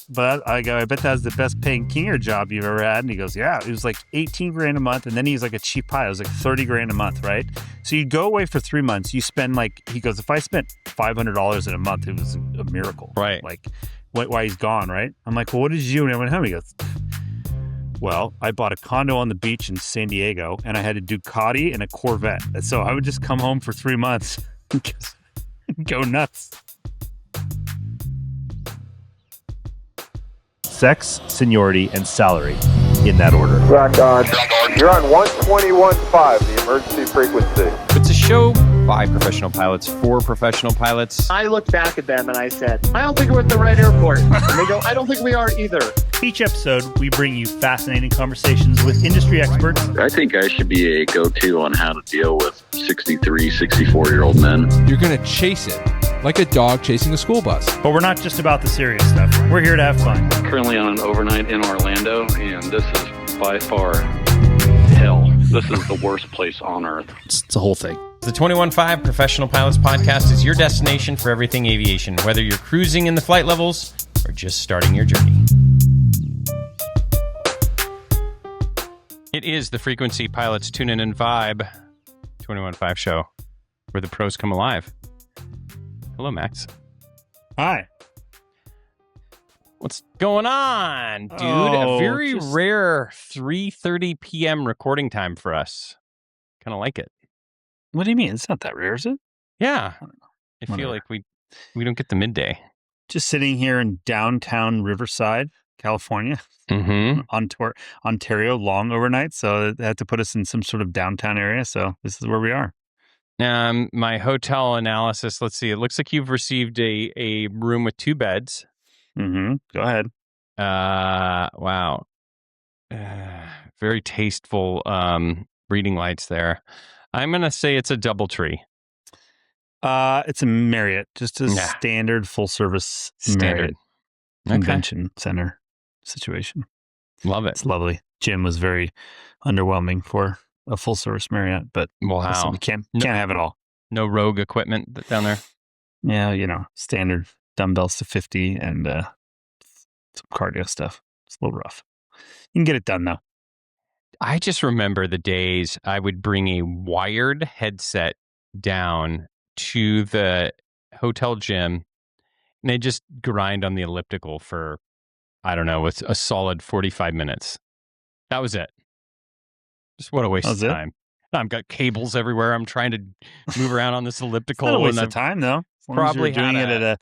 but I go, I bet that's the best paying Kinger job you've ever had. And he goes, yeah, it was like 18 grand a month. And then he's like a cheap pilot. It was like 30 grand a month, right? So you go away for 3 months. You spend he goes, if I spent $500 in a month, it was a miracle. Right. Like, why he's gone, right? I'm like, well, what did you do when I went home? He goes, well, I bought a condo on the beach in San Diego and I had a Ducati and a Corvette. And so I would just come home for 3 months and go nuts. Sex, seniority, and salary in that order. Rock on. You're on 121.5, the emergency frequency. It's a show by professional pilots for professional pilots. I looked back at them and I said, I don't think we're at the right airport. And they go, I don't think we are either. Each episode, we bring you fascinating conversations with industry experts. I think I should be a go-to on how to deal with 63, 64-year-old men. You're going to chase it like a dog chasing a school bus. But we're not just about the serious stuff. We're here to have fun. Currently on an overnight in Orlando, and this is by far hell. This is the worst place on earth. It's a whole thing. The 21.5 Professional Pilots Podcast is your destination for everything aviation, whether you're cruising in the flight levels or just starting your journey. It is the Frequency Pilots Tune In and Vibe 21.5 show where the pros come alive. Hello, Max. Hi. What's going on, dude? Oh, a very rare 3:30 p.m. recording time for us. Kind of like it. What do you mean? It's not that rare, is it? Yeah. I don't know. I feel Whatever. like we don't get the midday. Just sitting here in downtown Riverside, California, Mm-hmm. Ontario, long overnight. So they had to put us in some sort of downtown area. So this is where we are. My hotel analysis, let's see. It looks like you've received a room with 2 beds. Mm-hmm. Go ahead. Wow. Very tasteful reading lights there. I'm going to say it's a DoubleTree. It's a Marriott, just a standard full service Marriott convention center situation. Love it. It's lovely. Jim was very underwhelming for a full service Marriott, but Wow. listen, we can't have it all. No rogue equipment down there. Yeah, standard dumbbells to 50 and some cardio stuff. It's a little rough. You can get it done though. I just remember the days I would bring a wired headset down to the hotel gym and they just grind on the elliptical for, I don't know, a solid 45 minutes. That was it. Just what a waste of time. I've got cables everywhere. I'm trying to move around on this elliptical. It's not a waste of time though. Probably doing it at a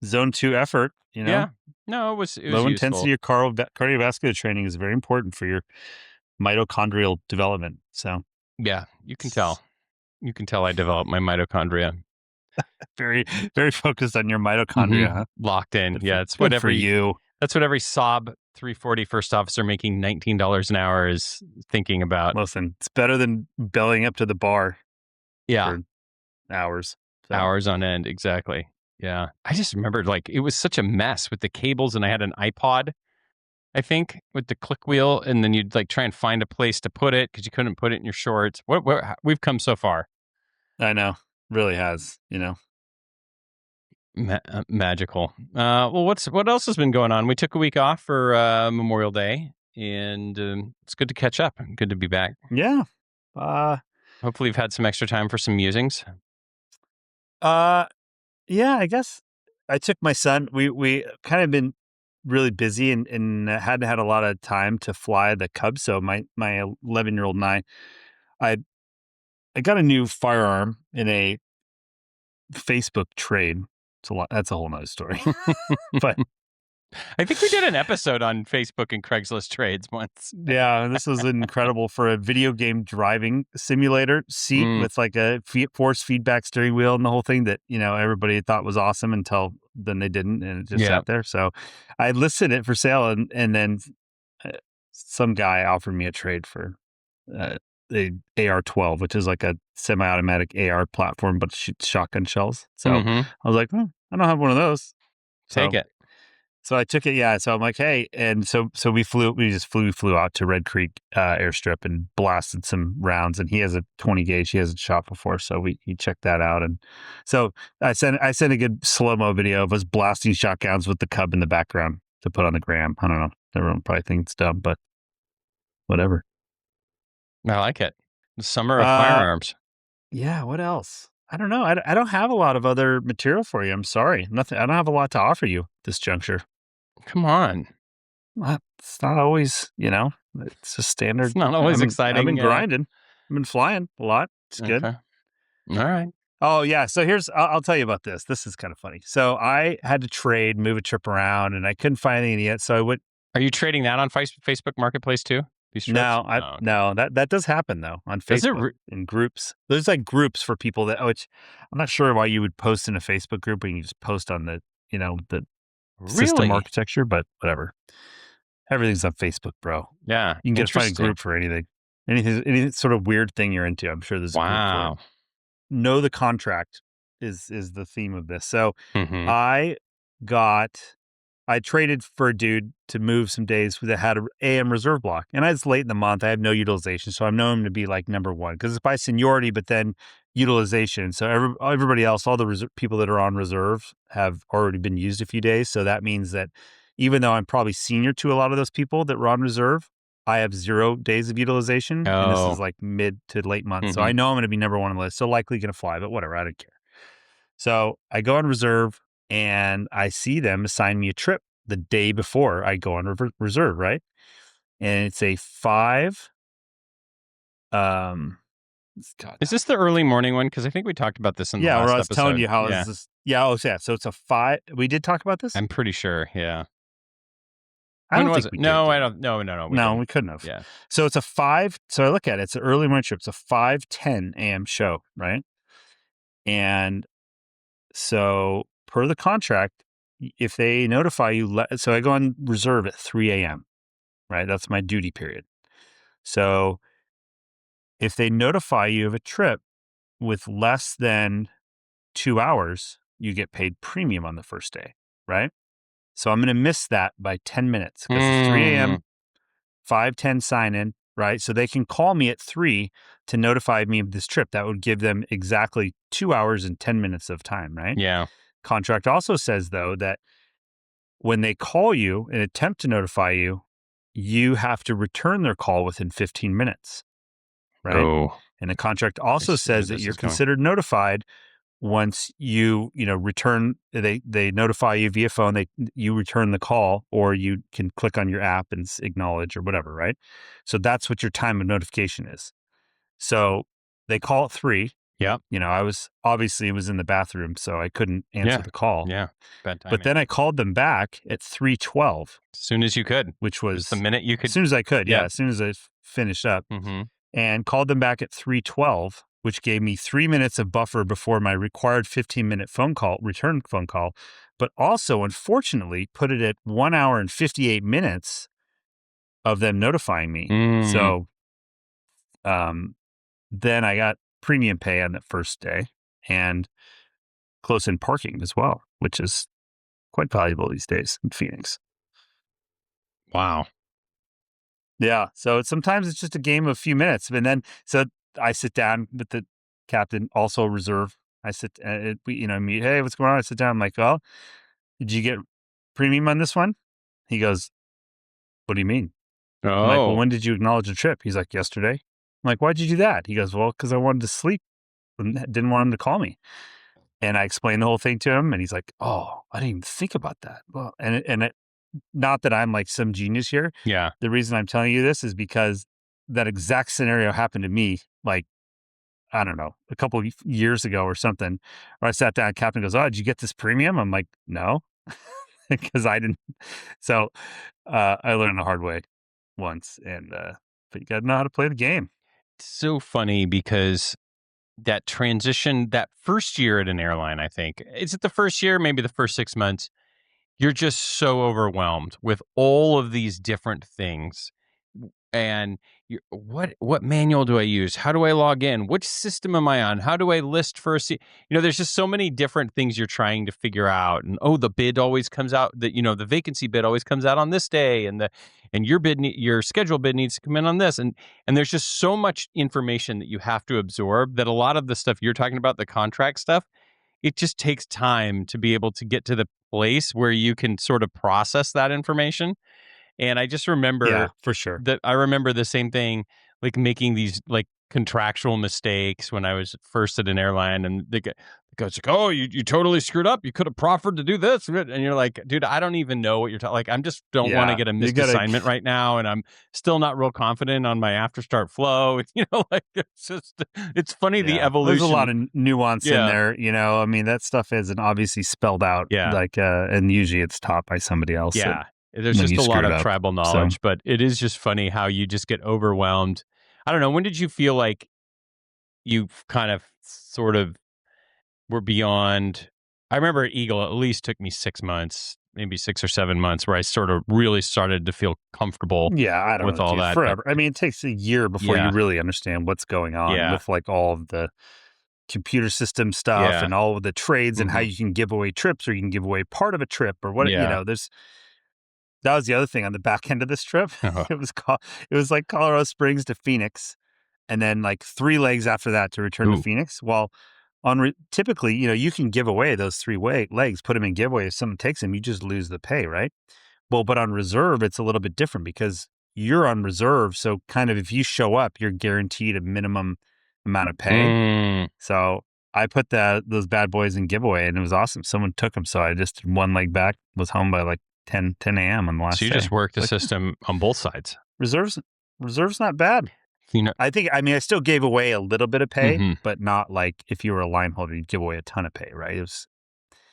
zone 2 effort, Yeah. No, it was low useful. intensity cardiovascular training is very important for your mitochondrial development. So yeah, you can tell. You can tell I developed my mitochondria. very, very focused on your mitochondria. Huh? Locked in. Good Yeah, for, it's whatever for you. That's what every Saab 340 first officer making $19 an hour is thinking about. Listen, it's better than bellying up to the bar. Yeah, for hours. So. Hours on end. Exactly. Yeah, I just remembered it was such a mess with the cables, and I had an iPod, I think, with the click wheel, and then you'd try and find a place to put it because you couldn't put it in your shorts. We've come so far. I know, really has. Magical. Well, what else has been going on? We took a week off for Memorial Day, and it's good to catch up. Good to be back. Yeah. Hopefully, you've had some extra time for some musings. Yeah, I guess I took my son. We kind of been really busy and hadn't had a lot of time to fly the Cub. So my 11-year-old and I got a new firearm in a Facebook trade. That's a whole nother story. But I think we did an episode on Facebook and Craigslist trades once. Yeah, this was incredible for a video game driving simulator seat with a force feedback steering wheel and the whole thing that, everybody thought was awesome until then they didn't, and it just sat there. So I listed it for sale and then some guy offered me a trade for the AR-12, which is like a semi-automatic AR platform, but shoots shotgun shells. So I was like, I don't have one of those. Take it. So I took it, yeah. So I'm like, hey, and so we flew out to Red Creek airstrip and blasted some rounds. And he has a 20 gauge he hasn't shot before, so he checked that out. And so I sent a good slow mo video of us blasting shotguns with the Cub in the background. to put on the gram. I don't know. Everyone probably thinks it's dumb, but whatever. I like it. The summer of firearms. Yeah. What else? I don't know. I don't have a lot of other material for you. I'm sorry. Nothing. I don't have a lot to offer you this juncture. Come on. It's not always, it's just standard. It's not always I've exciting. been grinding. I've been flying a lot. It's good. Okay. All right. Oh, yeah. So I'll tell you about this. This is kind of funny. So I had to move a trip around, and I couldn't find anything yet. So I went. Are you trading that on Facebook Marketplace too? These strips? No, that does happen though on Facebook in groups. There's like groups for people which I'm not sure why you would post in a Facebook group when you just post on the, the system architecture, but whatever. Everything's on Facebook, bro. Yeah. You can just find a group for anything. Any sort of weird thing you're into. I'm sure there's a group for it. Know the contract is the theme of this. So I traded for a dude to move some days that had an AM reserve block. And it's late in the month. I have no utilization. So I'm known him to be like number one because it's by seniority, but then utilization. So everybody else, all the people that are on reserve have already been used a few days. So that means that even though I'm probably senior to a lot of those people that were on reserve, I have 0 days of utilization. And this is like mid to late month. So I know I'm going to be number one on the list. So likely going to fly, but whatever. I don't care. So I go on reserve. And I see them assign me a trip the day before I go on reserve, right? And it's a 5. Is this the early morning one? Because I think we talked about this in the last episode. Yeah, I was telling you how is this. Yeah, so it's a 5. We did talk about this? I'm pretty sure, yeah. I don't think we did. No, I don't. No. We couldn't have. Yeah. So it's a 5. So I look at it. It's an early morning trip. It's a 5:10 a.m. show, right? And so per the contract, if they notify you, so I go on reserve at 3 a.m., right? That's my duty period. So if they notify you of a trip with less than 2 hours, you get paid premium on the first day, right? So I'm going to miss that by 10 minutes because it's 3 a.m., 5:10 sign in, right? So they can call me at 3 to notify me of this trip. That would give them exactly 2 hours and 10 minutes of time, right? Yeah. Contract also says, though, that when they call you and attempt to notify you, you have to return their call within 15 minutes, right? Oh. And the contract also says that you're considered notified once you return. They notify you via phone. You return the call, or you can click on your app and acknowledge or whatever, right? So that's what your time of notification is. So they call at 3. Yeah. I was in the bathroom, so I couldn't answer the call. Yeah. Bad timing. But then I called them back at 3:12. As soon as you could. Which was just the minute you could. As soon as I could, yeah. As soon as I finished up. And called them back at 3:12, which gave me 3 minutes of buffer before my required 15-minute return phone call. But also, unfortunately, put it at 1 hour and 58 minutes of them notifying me. So then I got premium pay on the first day and close-in parking as well, which is quite valuable these days in Phoenix. Wow. Yeah. So sometimes it's just a game of a few minutes. And then, so I sit down with the captain, also reserve. I sit, meet, hey, what's going on? I sit down. I'm like, oh, did you get premium on this one? He goes, what do you mean? Oh. I'm like, well, when did you acknowledge the trip? He's like, yesterday. I'm like, why'd you do that? He goes, well, because I wanted to sleep and didn't want him to call me. And I explained the whole thing to him, and he's like, oh, I didn't even think about that. Well, not that I'm like some genius here. Yeah. The reason I'm telling you this is because that exact scenario happened to me, like, I don't know, a couple of years ago or something, where I sat down, captain goes, oh, did you get this premium? I'm like, no, because I didn't. So I learned the hard way once, but you got to know how to play the game. It's so funny because that transition, that first year at an airline, I think, is it the first year, maybe the first 6 months, you're just so overwhelmed with all of these different things. And what manual do I use? How do I log in? Which system am I on? How do I list for a seat? There's just so many different things you're trying to figure out. And the bid always comes out the vacancy bid always comes out on this day, and your schedule bid needs to come in on this. And there's just so much information that you have to absorb that a lot of the stuff you're talking about, the contract stuff, it just takes time to be able to get to the place where you can sort of process that information. And I just remember for sure. that I remember the same thing, like making these like contractual mistakes when I was first at an airline, and the guy's like, "Oh, you totally screwed up. You could have proffered to do this," and you're like, "Dude, I don't even know what you're talking. Like, I'm just don't want to get a missed assignment right now, and I'm still not real confident on my after start flow. Like it's funny the evolution. There's a lot of nuance in there. I mean, that stuff isn't obviously spelled out. Like, and usually it's taught by somebody else. Yeah. There's just a lot of tribal knowledge, but it is just funny how you just get overwhelmed. I don't know. When did you feel like you kind of sort of were beyond? I remember at Eagle, at least took me 6 months, maybe 6 or 7 months, where I sort of really started to feel comfortable. I don't with know, all that. Forever. I mean, it takes a year before you really understand what's going on with like all of the computer system stuff and all of the trades and how you can give away trips, or you can give away part of a trip, or what that was the other thing on the back end of this trip. It was like Colorado Springs to Phoenix, and then like 3 legs after that to return to Phoenix. Well, typically, you can give away those 3 legs, put them in giveaway. If someone takes them, you just lose the pay, right? Well, but on reserve, it's a little bit different because you're on reserve. So kind of if you show up, you're guaranteed a minimum amount of pay. So I put those bad boys in giveaway, and it was awesome. Someone took them, so I just did 1 leg back, was home by like 10 a.m. on the last day. So you just worked the system on both sides. Reserve's not bad. I still gave away a little bit of pay, but not like if you were a line holder, you'd give away a ton of pay, right?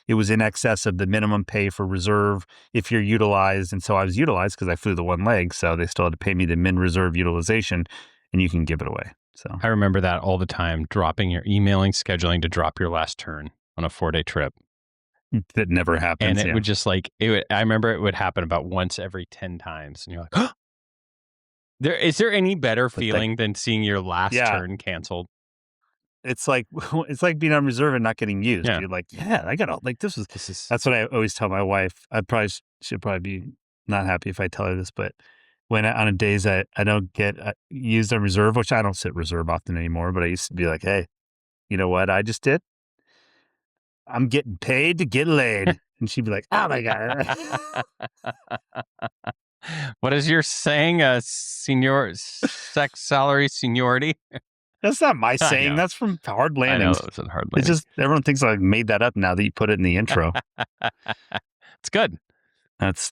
It was in excess of the minimum pay for reserve if you're utilized. And so I was utilized because I flew the 1 leg. So they still had to pay me the min reserve utilization, and you can give it away. So I remember that all the time, emailing, scheduling to drop your last turn on a 4-day trip. That never happens. And it would just like, I remember it would happen about once every 10 times. And you're like, is there any better feeling than seeing your last turn canceled? It's like being on reserve and not getting used. You're like, I got that's what I always tell my wife. She'll probably be not happy if I tell her this, but when on days I don't get used on reserve, which I don't sit reserve often anymore, but I used to be like, hey, you know what I just did? I'm getting paid to get laid. And she'd be like, oh my God. What is your saying? Sex salary seniority? That's not my saying. That's from Hard Landings. I know, it's a Hard Landings. It's just, everyone thinks I made that up now that you put it in the intro. It's good. That's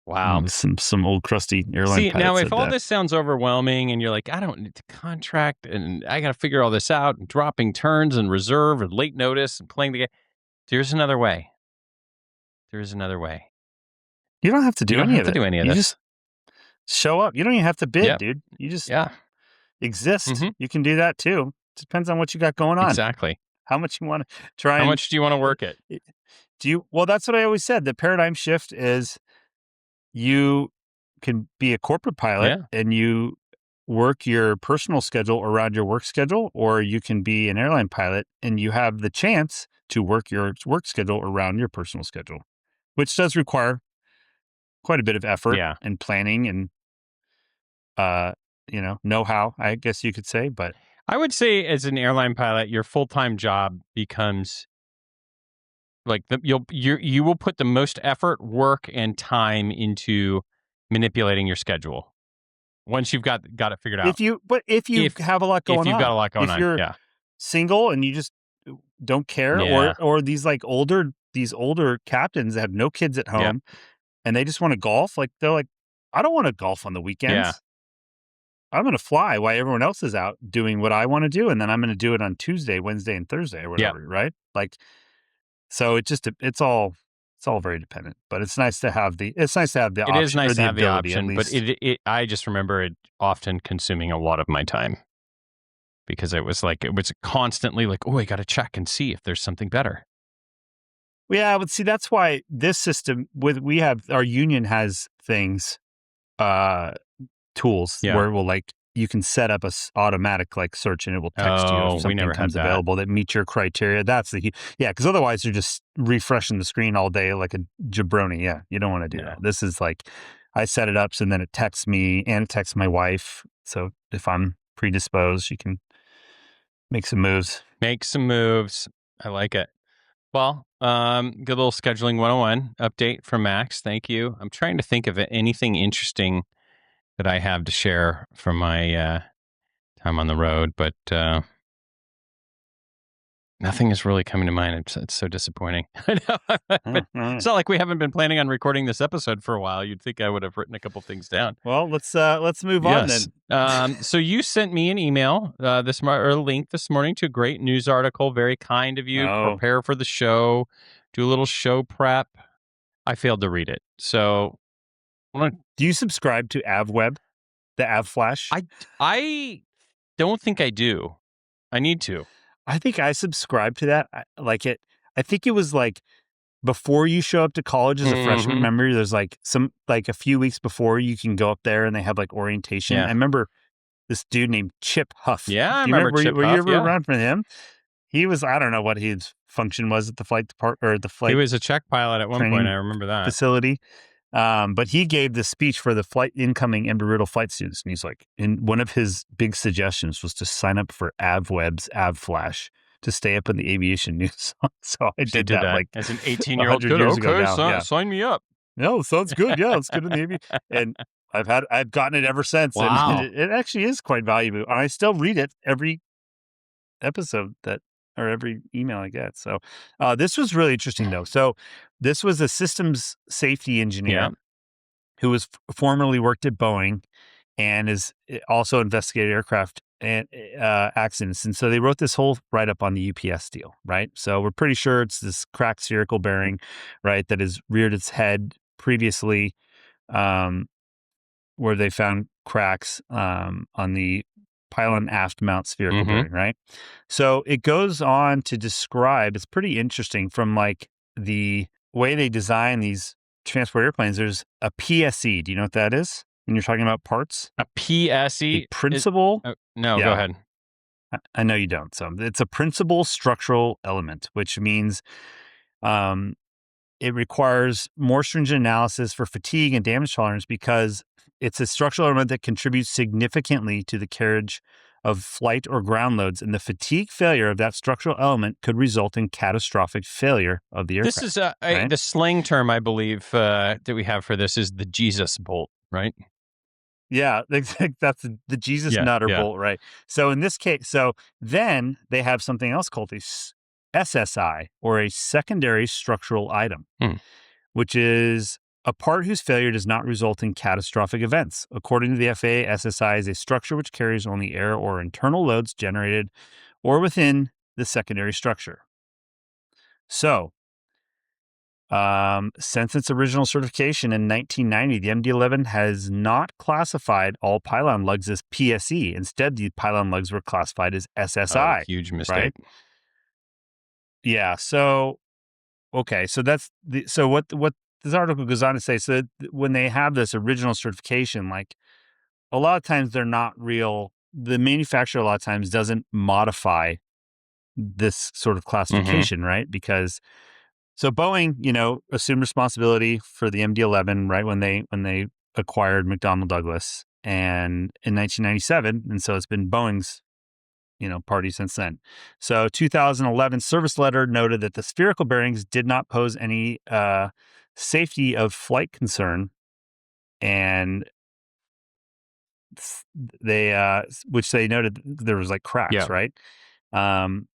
wow. Some old crusty airline. See, now if all this sounds overwhelming and you're like, I don't need to contract and I got to figure all this out, and dropping turns and reserve and late notice and playing the game, there's another way. There is another way. You don't have to do any of it. You just show up. You don't even have to bid, dude. You just exist. You can do that too. It depends on what you got going on. Exactly. How much you want to try. How much do you want to work it? Well, that's what I always said. The paradigm shift is you can be a corporate pilot and you work your personal schedule around your work schedule, or you can be an airline pilot and you have the chance to work your work schedule around your personal schedule, which does require quite a bit of effort and planning and, know-how, I guess you could say. But I would say as an airline pilot, your full-time job becomes like you will put the most effort, work, and time into manipulating your schedule once you've got it figured out. If you have a lot going on, if you've got a lot going on, if you're single and you just don't care, or these like older captains that have no kids at home and they just want to golf, like they're like, I don't want to golf on the weekends. Yeah. I'm going to fly while everyone else is out doing what I want to do, and then I'm going to do it on Tuesday, Wednesday, and Thursday or whatever, right? Like, so it's all very dependent. But it's nice to have the option. It is nice to have the option, but I just remember it often consuming a lot of my time because it was constantly like, oh, I got to check and see if there's something better. Yeah, but see, that's why this system our union has things, tools where it will you can set up a automatic search and it will text you if something comes available that meets your criteria. That's because otherwise you're just refreshing the screen all day like a jabroni. Yeah, you don't want to do that. This is I set it up so then it texts me and it texts my wife. So if I'm predisposed, she can make some moves. I like it. Well, good little scheduling 101 update from Max. Thank you. I'm trying to think of anything interesting that I have to share from my time on the road, but nothing is really coming to mind. It's so disappointing. I know, but it's not like we haven't been planning on recording this episode for a while. You'd think I would have written a couple things down. Well, let's move on then. So you sent me an email or a link this morning to a great news article. Very kind of you. Oh. Prepare for the show. Do a little show prep. I failed to read it. So, do you subscribe to AvWeb, the AvFlash? I don't think I do. I need to. I think I subscribe to that. I think it was like before you show up to college as a freshman. Remember, there's like a few weeks before you can go up there and they have like orientation. Yeah. I remember this dude named Chip Huff. Yeah, I remember Chip Were Huff, you ever around for him? He was, I don't know what his function was at the flight department or the flight. He was a check pilot at one point. I remember that facility. But he gave the speech for the incoming Embry-Riddle flight students. And he's like, and one of his big suggestions was to sign up for AvWeb's AvFlash to stay up in the aviation news. So I did that like as an 18-year-old kid. years ago now. Sign me up. No, sounds good. Yeah, it's good in the Navy. And I've gotten it ever since. Wow. And it actually is quite valuable. And I still read it every episode or every email I get. So this was really interesting though. So this was a systems safety engineer who was formerly worked at Boeing and is also investigated aircraft and accidents. And so they wrote this whole write-up on the UPS deal, right? So we're pretty sure it's this cracked spherical bearing, right, that has reared its head previously, where they found cracks on the pylon aft mount spherical bearing, right? So it goes on to describe, it's pretty interesting from like the way they design these transport airplanes. There's a PSE. Do you know what that is? When you're talking about parts? A PSE? Principal? No, go ahead. I know you don't. So it's a principal structural element, which means it requires more stringent analysis for fatigue and damage tolerance because it's a structural element that contributes significantly to the carriage of flight or ground loads, and the fatigue failure of that structural element could result in catastrophic failure of the aircraft. This is the slang term, I believe, that we have for this is the Jesus bolt, right? Yeah, that's the Jesus nutter bolt, right? So in this case, then they have something else called a SSI, or a secondary structural item, which is a part whose failure does not result in catastrophic events. According to the FAA, SSI is a structure which carries only air or internal loads generated or within the secondary structure. So, since its original certification in 1990, the MD-11 has not classified all pylon lugs as PSE. Instead, the pylon lugs were classified as SSI. Oh, huge mistake. Right? Yeah. So, okay. So what this article goes on to say, so when they have this original certification, like a lot of times they're not real. The manufacturer a lot of times doesn't modify this sort of classification, right? Because so Boeing, assumed responsibility for the MD-11, right, when they acquired McDonnell Douglas and in 1997, and so it's been Boeing's party since then. So 2011 service letter noted that the spherical bearings did not pose any safety of flight concern, and they which they noted there was like cracks, right? And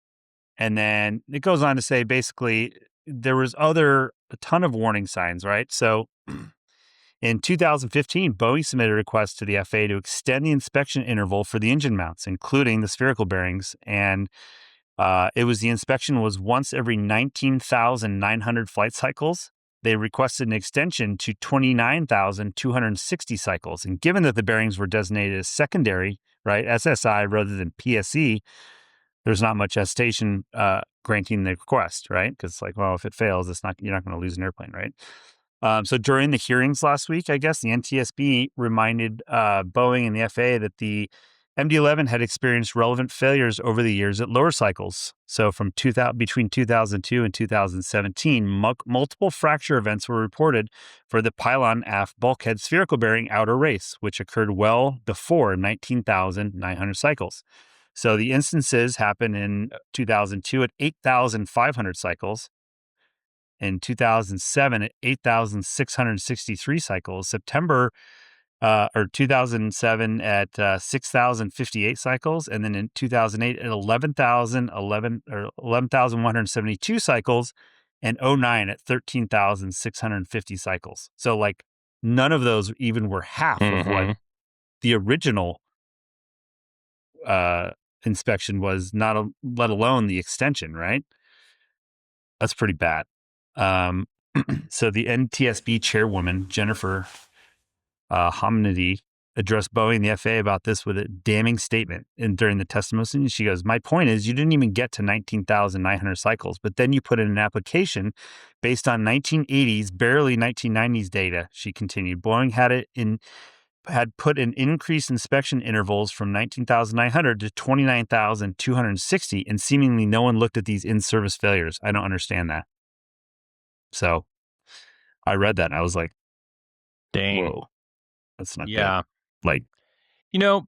then it goes on to say basically there was a ton of warning signs, right? So in 2015, Boeing submitted a request to the FAA to extend the inspection interval for the engine mounts, including the spherical bearings. And the inspection was once every 19,900 flight cycles. They requested an extension to 29,260 cycles. And given that the bearings were designated as secondary, right, SSI rather than PSE, there's not much hesitation granting the request, right? Because it's like, well, if it fails, you're not going to lose an airplane, right? So during the hearings last week, I guess the NTSB reminded Boeing and the FAA that the MD-11 had experienced relevant failures over the years at lower cycles. So from between 2002 and 2017, multiple fracture events were reported for the pylon aft bulkhead spherical bearing outer race, which occurred well before 19,900 cycles. So the instances happened in 2002 at 8,500 cycles. In 2007 at 8,663 cycles. September or 2007 at 6,058 cycles, and then in 2008 at 11,172 cycles, and 09 at 13,650 cycles. So like none of those even were half of what the original inspection was, let alone the extension, right? That's pretty bad. So the NTSB chairwoman, Jennifer Homnady, addressed Boeing and the FAA about this with a damning statement. And during the testimony, she goes, "My point is, you didn't even get to 19,900 cycles, but then you put in an application based on 1980s, barely 1990s data." She continued, "Boeing had put in increased inspection intervals from 19,900 to 29,260, and seemingly no one looked at these in-service failures. I don't understand that." So I read that and I was like, dang. Whoa. That's not good. Like, the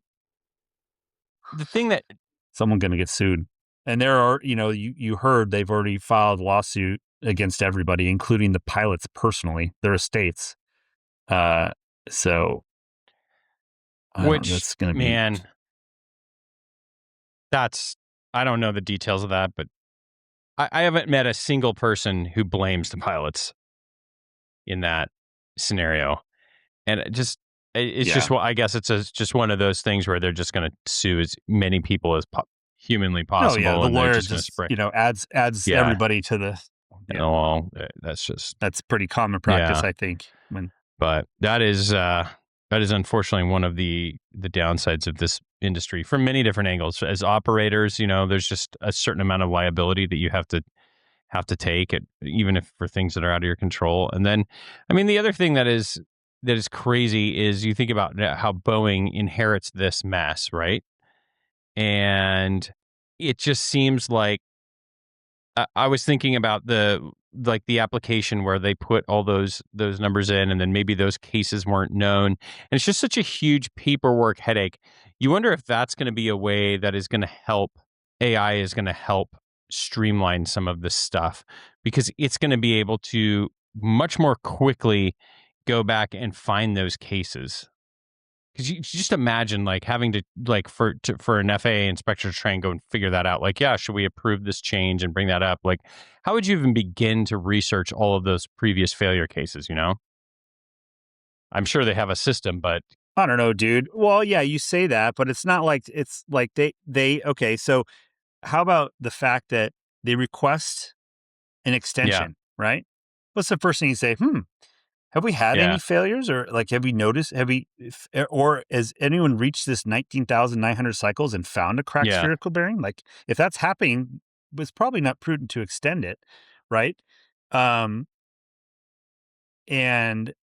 thing that someone going to get sued. And there are, you heard they've already filed a lawsuit against everybody, including the pilots personally, their estates. So, that's going to be. I don't know the details of that, but I haven't met a single person who blames the pilots in that scenario. And it's just, I guess it's just one of those things where they're just going to sue as many people as humanly possible. Oh yeah, the and lawyer just adds everybody to the. That's pretty common practice, I think. But that is unfortunately one of the downsides of this industry from many different angles. As operators, there's just a certain amount of liability that you have to take it, even if for things that are out of your control. And then, I mean, the other thing that is crazy is you think about how Boeing inherits this mess, right? And it just seems like I was thinking about the application where they put all those numbers in, and then maybe those cases weren't known, and it's just such a huge paperwork headache. You wonder if that's going to be a way that is going to help AI is going to help streamline some of this stuff, because it's going to be able to much more quickly go back and find those cases. Because you just imagine having to for an FAA inspector to try and go and figure that out. Should we approve this change and bring that up? How would you even begin to research all of those previous failure cases? I'm sure they have a system, but I don't know, dude. Well, yeah, you say that, but it's not like it's like they okay. So how about the fact that they request an extension, right? What's the first thing you say? Have we had any failures, or have we noticed? Or has anyone reached this 19,900 cycles and found a cracked spherical bearing? If that's happening, it's probably not prudent to extend it, right? And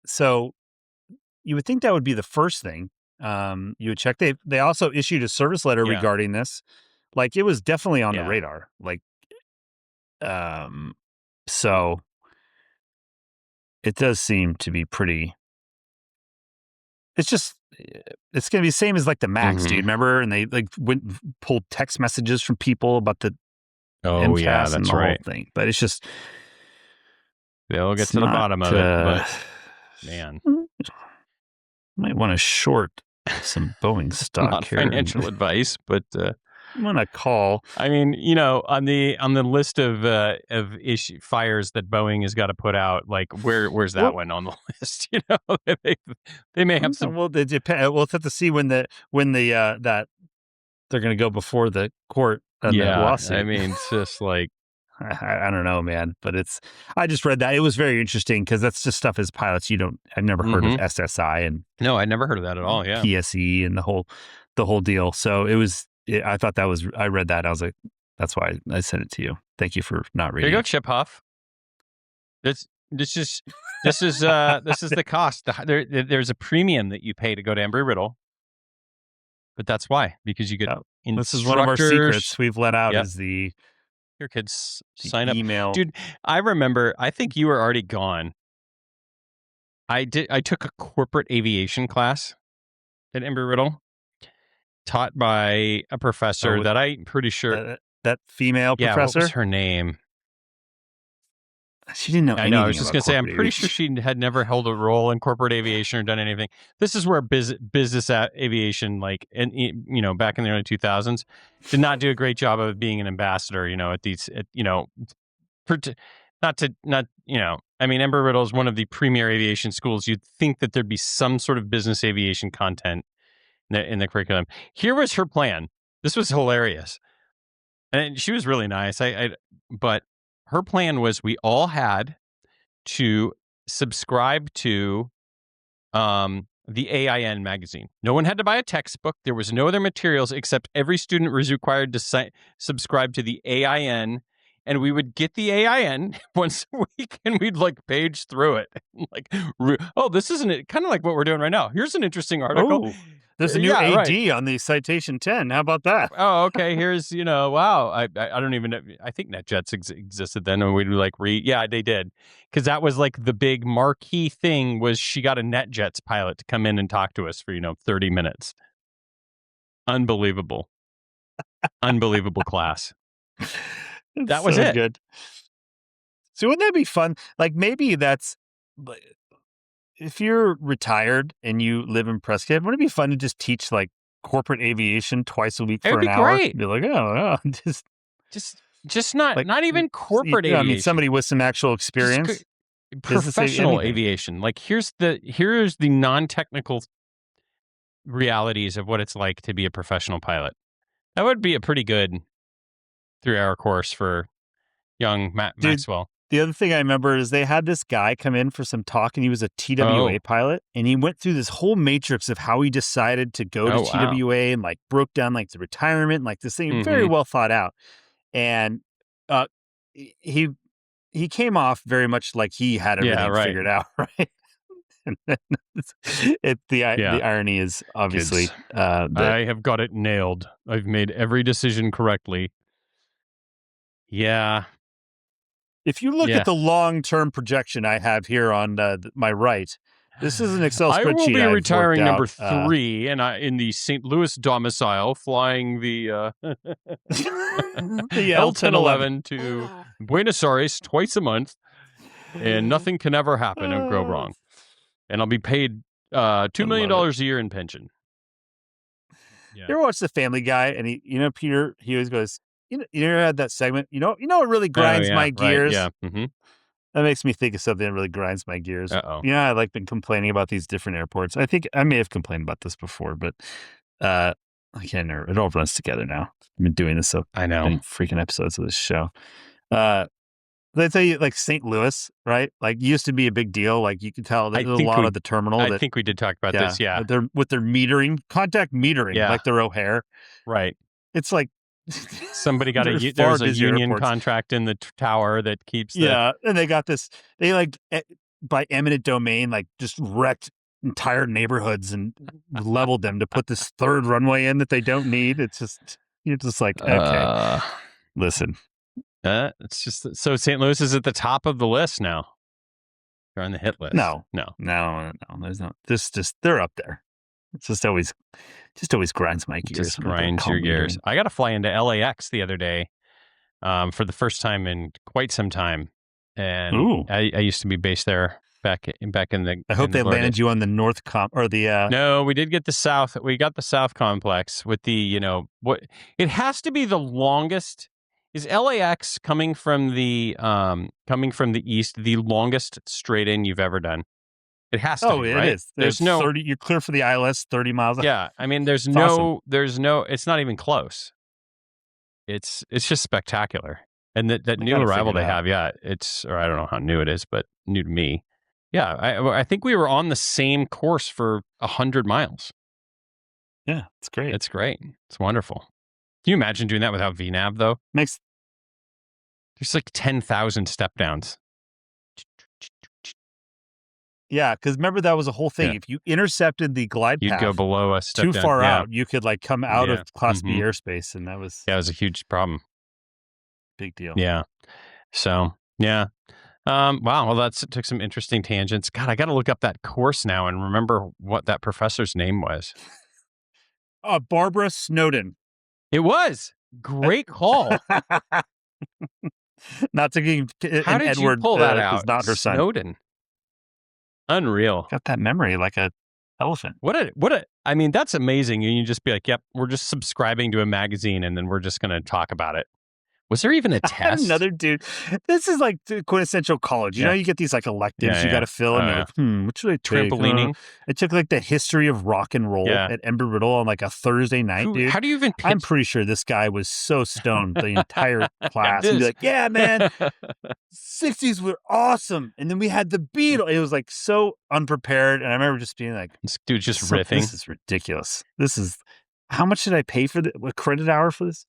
so you would think that would be the first thing you would check. They also issued a service letter regarding this. It was definitely on the radar. So it does seem to be pretty. It's just, it's going to be the same as the Max, dude. Remember? And they pulled text messages from people about the MCAS and the whole thing. But it's just, they'll get to the bottom of it. But man, might want to short some Boeing stock. Not here. Financial advice, but I'm gonna call. I mean, on the list of fires that Boeing has got to put out, where's that one on the list? They may have some. Well, it depends. We'll have to see when that they're going to go before the court on the lawsuit. I mean, it's just I don't know, man. But I just read that. It was very interesting because that's just stuff as pilots I've never heard of SSI and no, I never heard of that at all. Yeah, PSE and the whole deal. So I thought that was. I read that. I was like, that's why I sent it to you. Thank you for not reading. Here you go, Chip Huff. This is the cost. There's a premium that you pay to go to Embry-Riddle, but that's why, because you get. This is one of our secrets we've let out is the. Your kids sign up. Email. Dude, I remember, I think you were already gone. I took a corporate aviation class at Embry-Riddle, taught by a professor that I'm pretty sure. That female Yeah, professor. what was her name? She didn't know anything. I was just going to say, I'm pretty sure she had never held a role in corporate aviation or done anything. This is where business aviation, like, and back in the early 2000s, did not do a great job of being an ambassador. At these, I mean, Embry-Riddle is one of the premier aviation schools. You'd think that there'd be some sort of business aviation content in the curriculum. Here was her plan. This was hilarious, and she was really nice. But her plan was we all had to subscribe to the AIN magazine. No one had to buy a textbook. There was no other materials except every student was required to subscribe to the AIN, and we would get the AIN once a week, and we'd like page through it. Like, this isn't it? Kind of like what we're doing right now. Here's an interesting article. Oh. There's a new AD on the Citation 10. How about that? Oh, okay. Here's, wow. I don't even know. I think NetJets existed then, and we'd like read. Yeah, they did. Because that was like the big marquee thing was she got a NetJets pilot to come in and talk to us for, 30 minutes. Unbelievable. Unbelievable class. That was so it. Good. So wouldn't that be fun? Like maybe that's... If you're retired and you live in Prescott, wouldn't it be fun to just teach like corporate aviation twice a week for an hour? Great. Be like, just not even corporate aviation. I mean, somebody with some actual experience, professional aviation. Like here's the non-technical realities of what it's like to be a professional pilot. That would be a pretty good 3-hour course for young Maxwell. The other thing I remember is they had this guy come in for some talk, and he was a TWA pilot, and he went through this whole matrix of how he decided to go to TWA and like broke down like the retirement, like this thing very well thought out. And he came off very much like he had everything figured out, right? And then the irony is obviously that I have got it nailed. I've made every decision correctly. Yeah. If you look at the long-term projection I have here on my right, this is an Excel spreadsheet. I will be retiring number 3, and in the St. Louis domicile, flying the the L1011 to Buenos Aires twice a month, and nothing can ever happen and go wrong. And I'll be paid $2 million a year in pension. Yeah. You ever watch The Family Guy? And Peter, he always goes, you ever had that segment? You know what really grinds my gears? Right, yeah. Mm-hmm. That makes me think of something that really grinds my gears. Uh-oh. I've like been complaining about these different airports. I think I may have complained about this before, but I can't remember. It all runs together now. I've been doing this I know. many freaking episodes of this show. They tell you like St. Louis, right? Like used to be a big deal. Like you could tell there's a lot of the terminal. I think we did talk about this. Yeah, with their metering, contact metering, like their O'Hare. Right. It's like somebody got there's a union contract in the tower that keeps. And they got this. They like by eminent domain, like just wrecked entire neighborhoods and leveled them to put this third runway in that they don't need. It's just you're just like okay, listen. It's just so St. Louis is at the top of the list now. They're on the hit list. No. There's no. Just they're up there. It's just always grinds my gears. Just grinds your gears. I got to fly into LAX the other day, for the first time in quite some time, and I used to be based there back in the. I hope they landed you on the North or the. No, we did get the South. We got the South complex with the what it has to be the longest. Is LAX coming from the east the longest straight in you've ever done? It has to be, right? It is. There's no 30. You're clear for the ILS 30 miles. Yeah, I mean, there's awesome. It's not even close. It's just spectacular, and that new arrival they have, or I don't know how new it is, but new to me. Yeah, I think we were on the same course for 100 miles. Yeah, it's great. It's great. It's wonderful. Can you imagine doing that without VNAV though? There's like 10,000 step downs. Yeah, because remember that was a whole thing. Yeah. If you intercepted the glide path, you'd go below a step too down. far out. You could like come out of Class B airspace, and that was it was a huge problem. Big deal. Yeah. So yeah. Wow. Well, that took some interesting tangents. God, I got to look up that course now and remember what that professor's name was. Barbara Snowden. It was. Great call. Not to give How did Edward you pull that was out? not her son. Snowden. Unreal. Got that memory like a elephant. I mean, that's amazing. And you just be like, yep, we're just subscribing to a magazine and then we're just going to talk about it. Was there even a test? Another dude. This is like the quintessential college. You know, you get these like electives you got to fill, and you're like, what should I take? Trampolining. I took like the history of rock and roll at Embry-Riddle on like a Thursday night, dude. How do you even pitch? I'm pretty sure this guy was so stoned the entire class. He'd be like, yeah, man, 60s were awesome. And then we had the Beatles. It was like so unprepared. And I remember just being like, this dude just riffing. This is ridiculous. How much did I pay for a credit hour for this?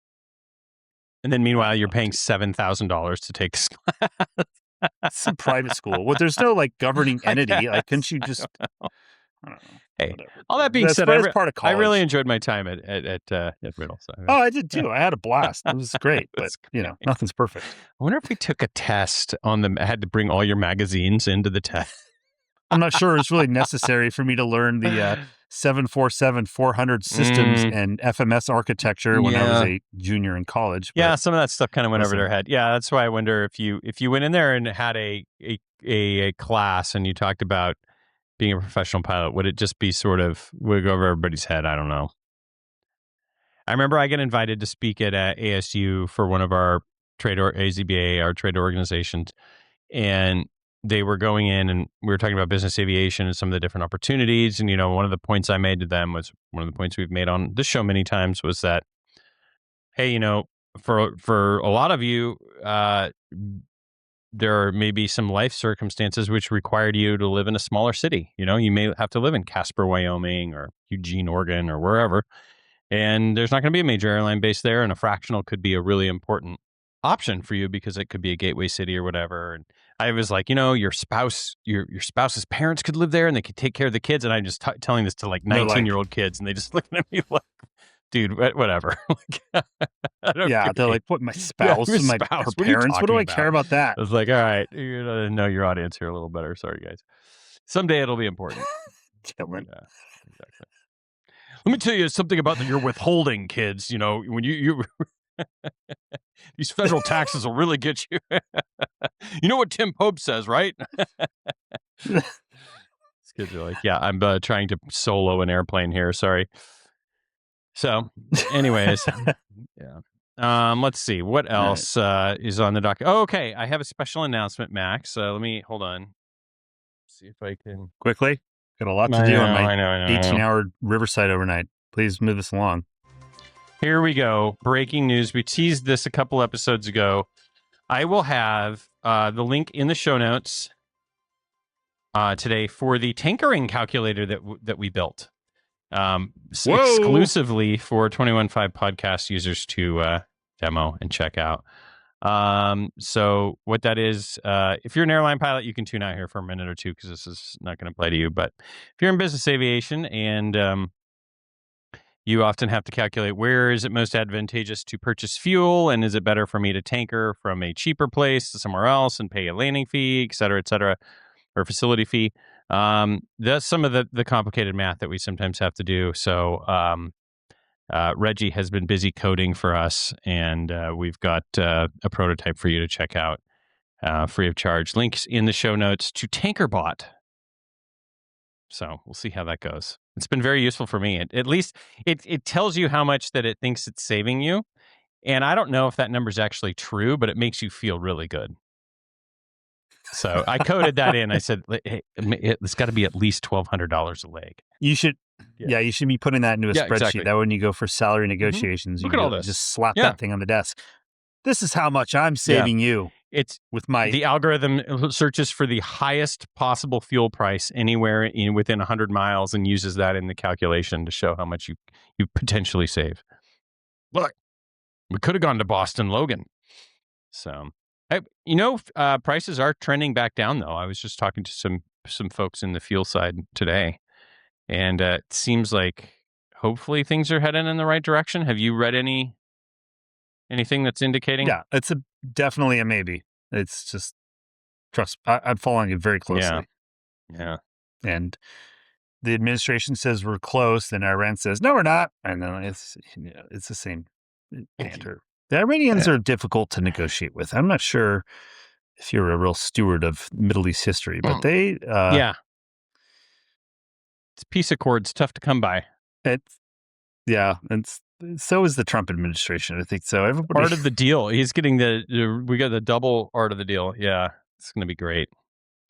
And then meanwhile, you're paying $7,000 to take this class. It's a private school. Well, there's no like governing entity. Like, couldn't you just? I don't know. Hey, whatever. All that being said, part of I really enjoyed my time at Riddle. So, oh, I did too. I had a blast. It was great, but nothing's perfect. I wonder if we took a test on them. Had to bring all your magazines into the test. I'm not sure it's really necessary for me to learn the 747-400 systems and FMS architecture when I was a junior in college. But yeah, some of that stuff kind of went over their head. Yeah, that's why I wonder if you went in there and had a class and you talked about being a professional pilot, would it just be would it go over everybody's head? I don't know. I remember I got invited to speak at ASU for one of our AZBA, our trade organizations, and they were going in and we were talking about business aviation and some of the different opportunities. And, one of the points I made to them was one of the points we've made on this show many times was that, hey, for a lot of you, there may be some life circumstances which required you to live in a smaller city. You may have to live in Casper, Wyoming or Eugene, Oregon or wherever. And there's not going to be a major airline base there. And a fractional could be a really important option for you because it could be a gateway city or whatever. And I was like, your spouse's parents could live there and they could take care of the kids. And I'm just telling this to like 19-year-old kids, and they just looking at me like, dude, whatever. they're like, what, my spouse and her parents? What do I care about that? I was like, all right, you gotta know your audience here a little better. Sorry, guys. Someday it'll be important. Yeah, exactly. Let me tell you something about your withholding, kids. When you these federal taxes will really get you. You know what Tim Pope says, right? These kids are like, yeah, I'm trying to solo an airplane here. Sorry. So, anyways, yeah. Let's see what else is on the docket. Oh, okay, I have a special announcement, Max. Let me hold on. See if I can quickly. Got a lot to do on my 18-hour Riverside overnight. Please move us along. Here we go. Breaking news. We teased this a couple episodes ago. I will have the link in the show notes today for the Tankering calculator that we built. Exclusively for 21.5 podcast users to demo and check out. So what that is, if you're an airline pilot, you can tune out here for a minute or two because this is not going to apply to you. But if you're in business aviation and you often have to calculate where is it most advantageous to purchase fuel, and is it better for me to tanker from a cheaper place to somewhere else and pay a landing fee, et cetera, or facility fee. That's some of the complicated math that we sometimes have to do. So Reggie has been busy coding for us, and we've got a prototype for you to check out free of charge. Links in the show notes to TankerBot. So we'll see how that goes. It's been very useful for me. At least it tells you how much that it thinks it's saving you. And I don't know if that number is actually true, but it makes you feel really good. So I coded that in. I said, hey, it's got to be at least $1,200 a leg. You should, you should be putting that into a spreadsheet. Exactly. That when you go for salary negotiations, Look at all this. Just slap that thing on the desk. This is how much I'm saving you. It's with the algorithm searches for the highest possible fuel price anywhere within 100 miles and uses that in the calculation to show how much you potentially save. Look, we could have gone to Boston Logan. So, prices are trending back down though. I was just talking to some folks in the fuel side today, and it seems like hopefully things are heading in the right direction. Have you read anything that's indicating? Yeah, it's definitely a maybe. It's just trust. I'm following it very closely. Yeah. And the administration says we're close, then Iran says no, we're not, and then it's the same banter. The Iranians are difficult to negotiate with. I'm not sure if you're a real steward of Middle East history, but they yeah, it's peace accords tough to come by. It's and so is the Trump administration. I think so. Everybody Art of the deal. He's getting we got the double art of the deal. Yeah, it's going to be great.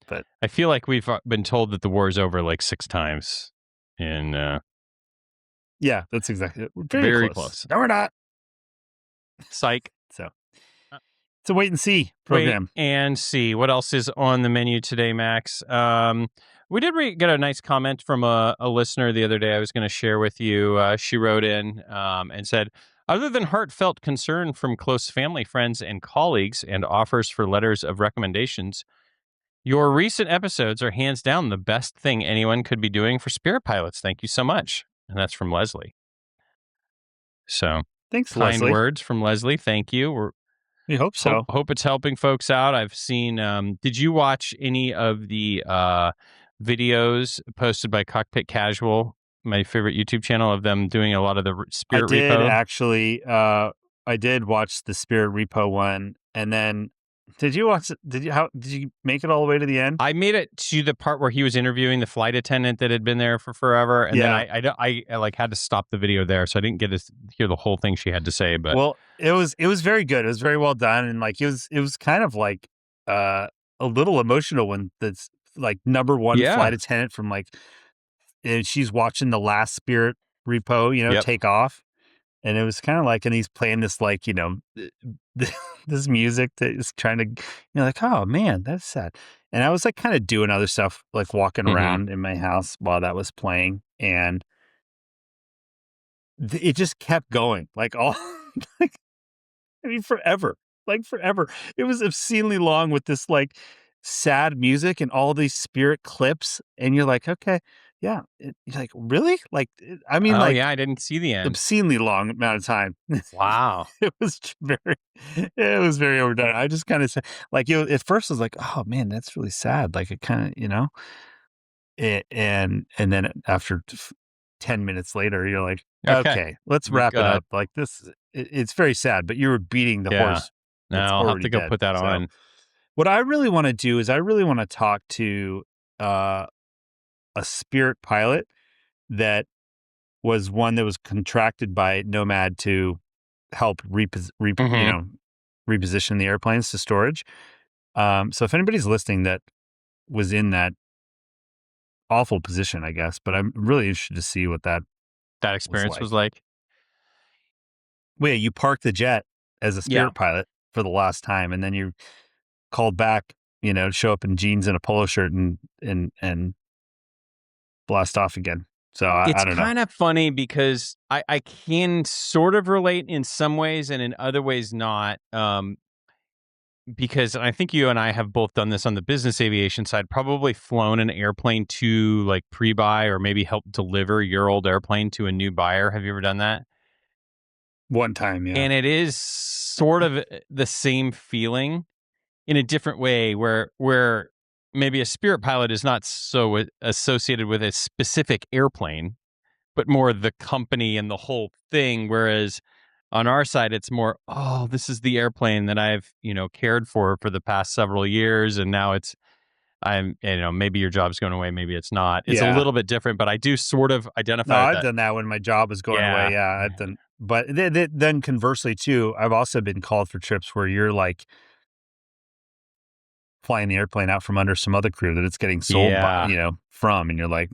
But I feel like we've been told that the war is over like 6 times. And yeah, that's exactly it. We're very close. No, we're not. Psych. So it's a wait and see program. Wait and see. What else is on the menu today, Max? We did get a nice comment from a listener the other day I was going to share with you. She wrote in and said, other than heartfelt concern from close family, friends, and colleagues and offers for letters of recommendations, your recent episodes are hands down the best thing anyone could be doing for Spirit Pilots. Thank you so much. And that's from Leslie. So thanks, kind Leslie. words from Leslie. Thank you. We hope so. Hope it's helping folks out. I've seen, did you watch any of the videos posted by Cockpit Casual, my favorite YouTube channel, of them doing a lot of the Spirit Repo? I did actually. I did watch the Spirit Repo one, and then did you watch? Did you make it all the way to the end? I made it to the part where he was interviewing the flight attendant that had been there for forever, and then I like had to stop the video there, so I didn't get to hear the whole thing she had to say. But well, it was very good. It was very well done, and like it was kind of like a little emotional when that's like number one flight attendant from like, and she's watching the last Spirit Repo, take off. And it was kind of like, and he's playing this like, this music that is trying to, like, oh man, that's sad. And I was like kind of doing other stuff, like walking around in my house while that was playing. And it just kept going like all, like, I mean, forever. It was obscenely long with this like sad music and all these Spirit clips. And you're like, okay, yeah. You're like, really? Like, I mean, yeah, I didn't see the end. Obscenely long amount of time. Wow. It was very overdone. I just kind of said, like, at first I was like, oh man, that's really sad. Like it kind of, and then after 10 minutes later, you're like, okay, let's wrap it up. Like this, it's very sad, but you were beating the horse. No, I'll have to go put that on. What I really want to do is I really want to talk to a Spirit pilot that was one that was contracted by Nomad to help reposition the airplanes to storage. So if anybody's listening that was in that awful position, I guess, but I'm really interested to see what that experience was like. Wait, you parked the jet as a Spirit pilot for the last time, and then you called back, show up in jeans and a polo shirt and blast off again. So I don't know. It's kind of funny because I can sort of relate in some ways and in other ways not. Because I think you and I have both done this on the business aviation side, probably flown an airplane to like pre-buy or maybe help deliver your old airplane to a new buyer. Have you ever done that? One time, yeah. And it is sort of the same feeling in a different way where maybe a Spirit pilot is not so associated with a specific airplane, but more the company and the whole thing. Whereas on our side, it's more, oh, this is the airplane that I've, cared for the past several years. And now maybe your job's going away. Maybe it's not. It's a little bit different, but I do sort of identify. No, I've done that when my job was going away. Yeah, I've done. But then conversely too, I've also been called for trips where you're like flying the airplane out from under some other crew that it's getting sold by, from, and you're like,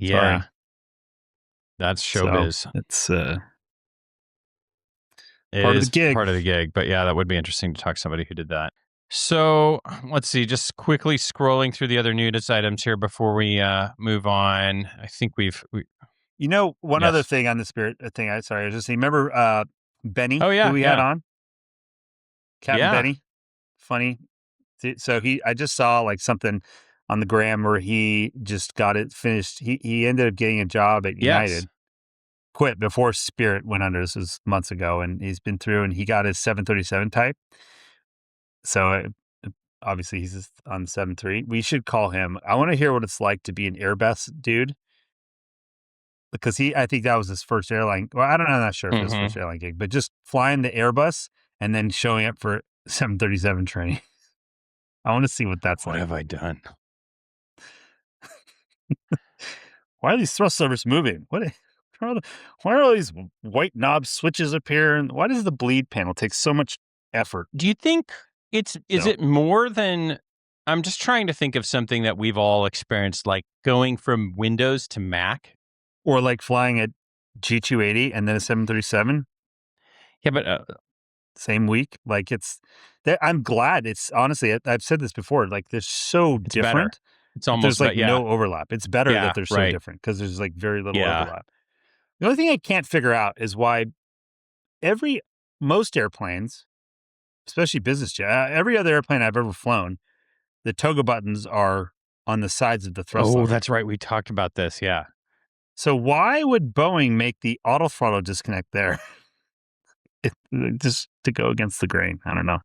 sorry. That's showbiz. So it's part of the gig. Part of the gig. But yeah, that would be interesting to talk to somebody who did that. So let's see, just quickly scrolling through the other news items here before we move on. I think one other thing on the Spirit thing. I was just saying, remember Benny? Oh, yeah. Who we had on? Captain Benny. Funny. So I just saw like something on the gram where he just got it finished. He ended up getting a job at United. Quit before Spirit went under. This was months ago, and he's been through, and he got his 737 type. So obviously he's on 7.3. We should call him. I want to hear what it's like to be an Airbus dude. Because I think that was his first airline. Well, I'm not sure if it was his first airline gig, but just flying the Airbus and then showing up for 737 training. I want to see what that's like. What have I done? Why are these thrust levers moving? Why are all these white knob switches up here? And why does the bleed panel take so much effort? Do you think is it more than, I'm just trying to think of something that we've all experienced, like going from Windows to Mac? Or like flying a G280 and then a 737? Yeah, but same week. Like I'm glad it's honestly, I've said this before, like they're so different. Better. It's almost there's like no overlap. It's better that they're so different because there's like very little overlap. The only thing I can't figure out is why most airplanes, especially business jet, every other airplane I've ever flown, the toga buttons are on the sides of the thrust lever. That's right. We talked about this. Yeah. So why would Boeing make the auto throttle disconnect there? Just to go against the grain. I don't know.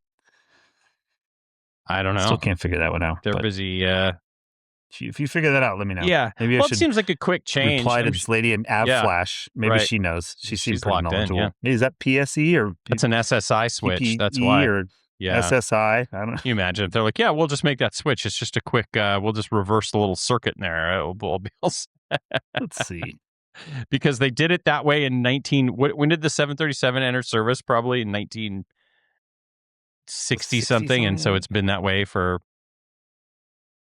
Still can't figure that one out. They're busy. If you figure that out, let me know. Yeah. Maybe it seems like a quick change. Reply to this lady in Flash. Maybe she knows. She seems pretty knowledgeable. Is that PSE or it's an SSI switch? PPE that's why. Or SSI? I don't know. Can you imagine if they're like, yeah, we'll just make that switch. It's just a quick. We'll just reverse the little circuit in there. We'll be all set. Let's see. Because they did it that way in when did the 737 enter service? Probably in 1960 something, and so it's been that way for.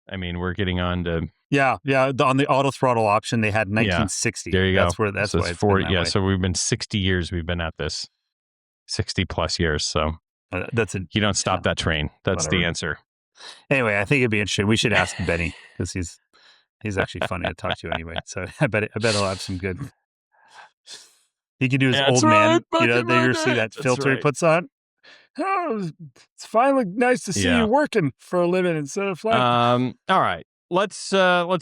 I mean, we're getting on to on the auto throttle option they had in 1960. There you go. That's why it's 40. Been that way. So we've been 60 years. We've been at this 60 plus years. So that's it. You don't stop that train. That's the answer. Anyway, I think it'd be interesting. We should ask Benny because he's actually funny to talk to anyway. So I bet he'll have some good. He could do his old man. They ever see that filter he puts on? Oh, it's finally nice to see you working for a living instead of flying. All right. Let's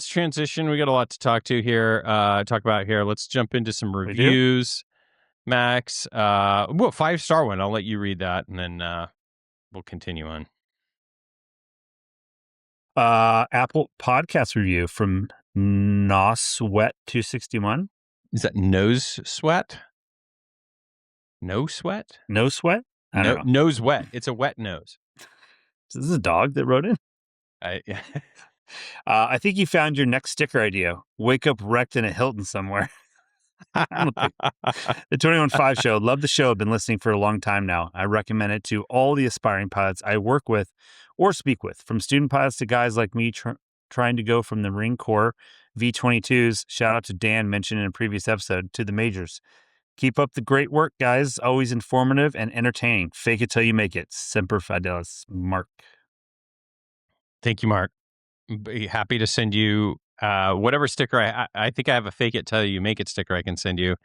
transition. We got a lot to talk about here. Let's jump into some reviews. Max, 5-star one. I'll let you read that, and then we'll continue on. Apple podcast review from Nosweat261. Is that Nose Sweat? No sweat? No sweat? I don't know. Nose wet. It's a wet nose. Is this a dog that wrote in? I think you found your next sticker idea. Wake up wrecked in a Hilton somewhere. I don't think. The 21.5 show. Love the show. I've been listening for a long time now. I recommend it to all the aspiring pilots I work with or speak with, from student pilots to guys like me trying to go from the Marine Corps V-22s. Shout out to Dan, mentioned in a previous episode, to the majors. Keep up the great work, guys. Always informative and entertaining. Fake it till you make it. Semper Fidelis, Mark. Thank you, Mark. Be happy to send you whatever sticker. I think I have a fake it till you make it sticker I can send you.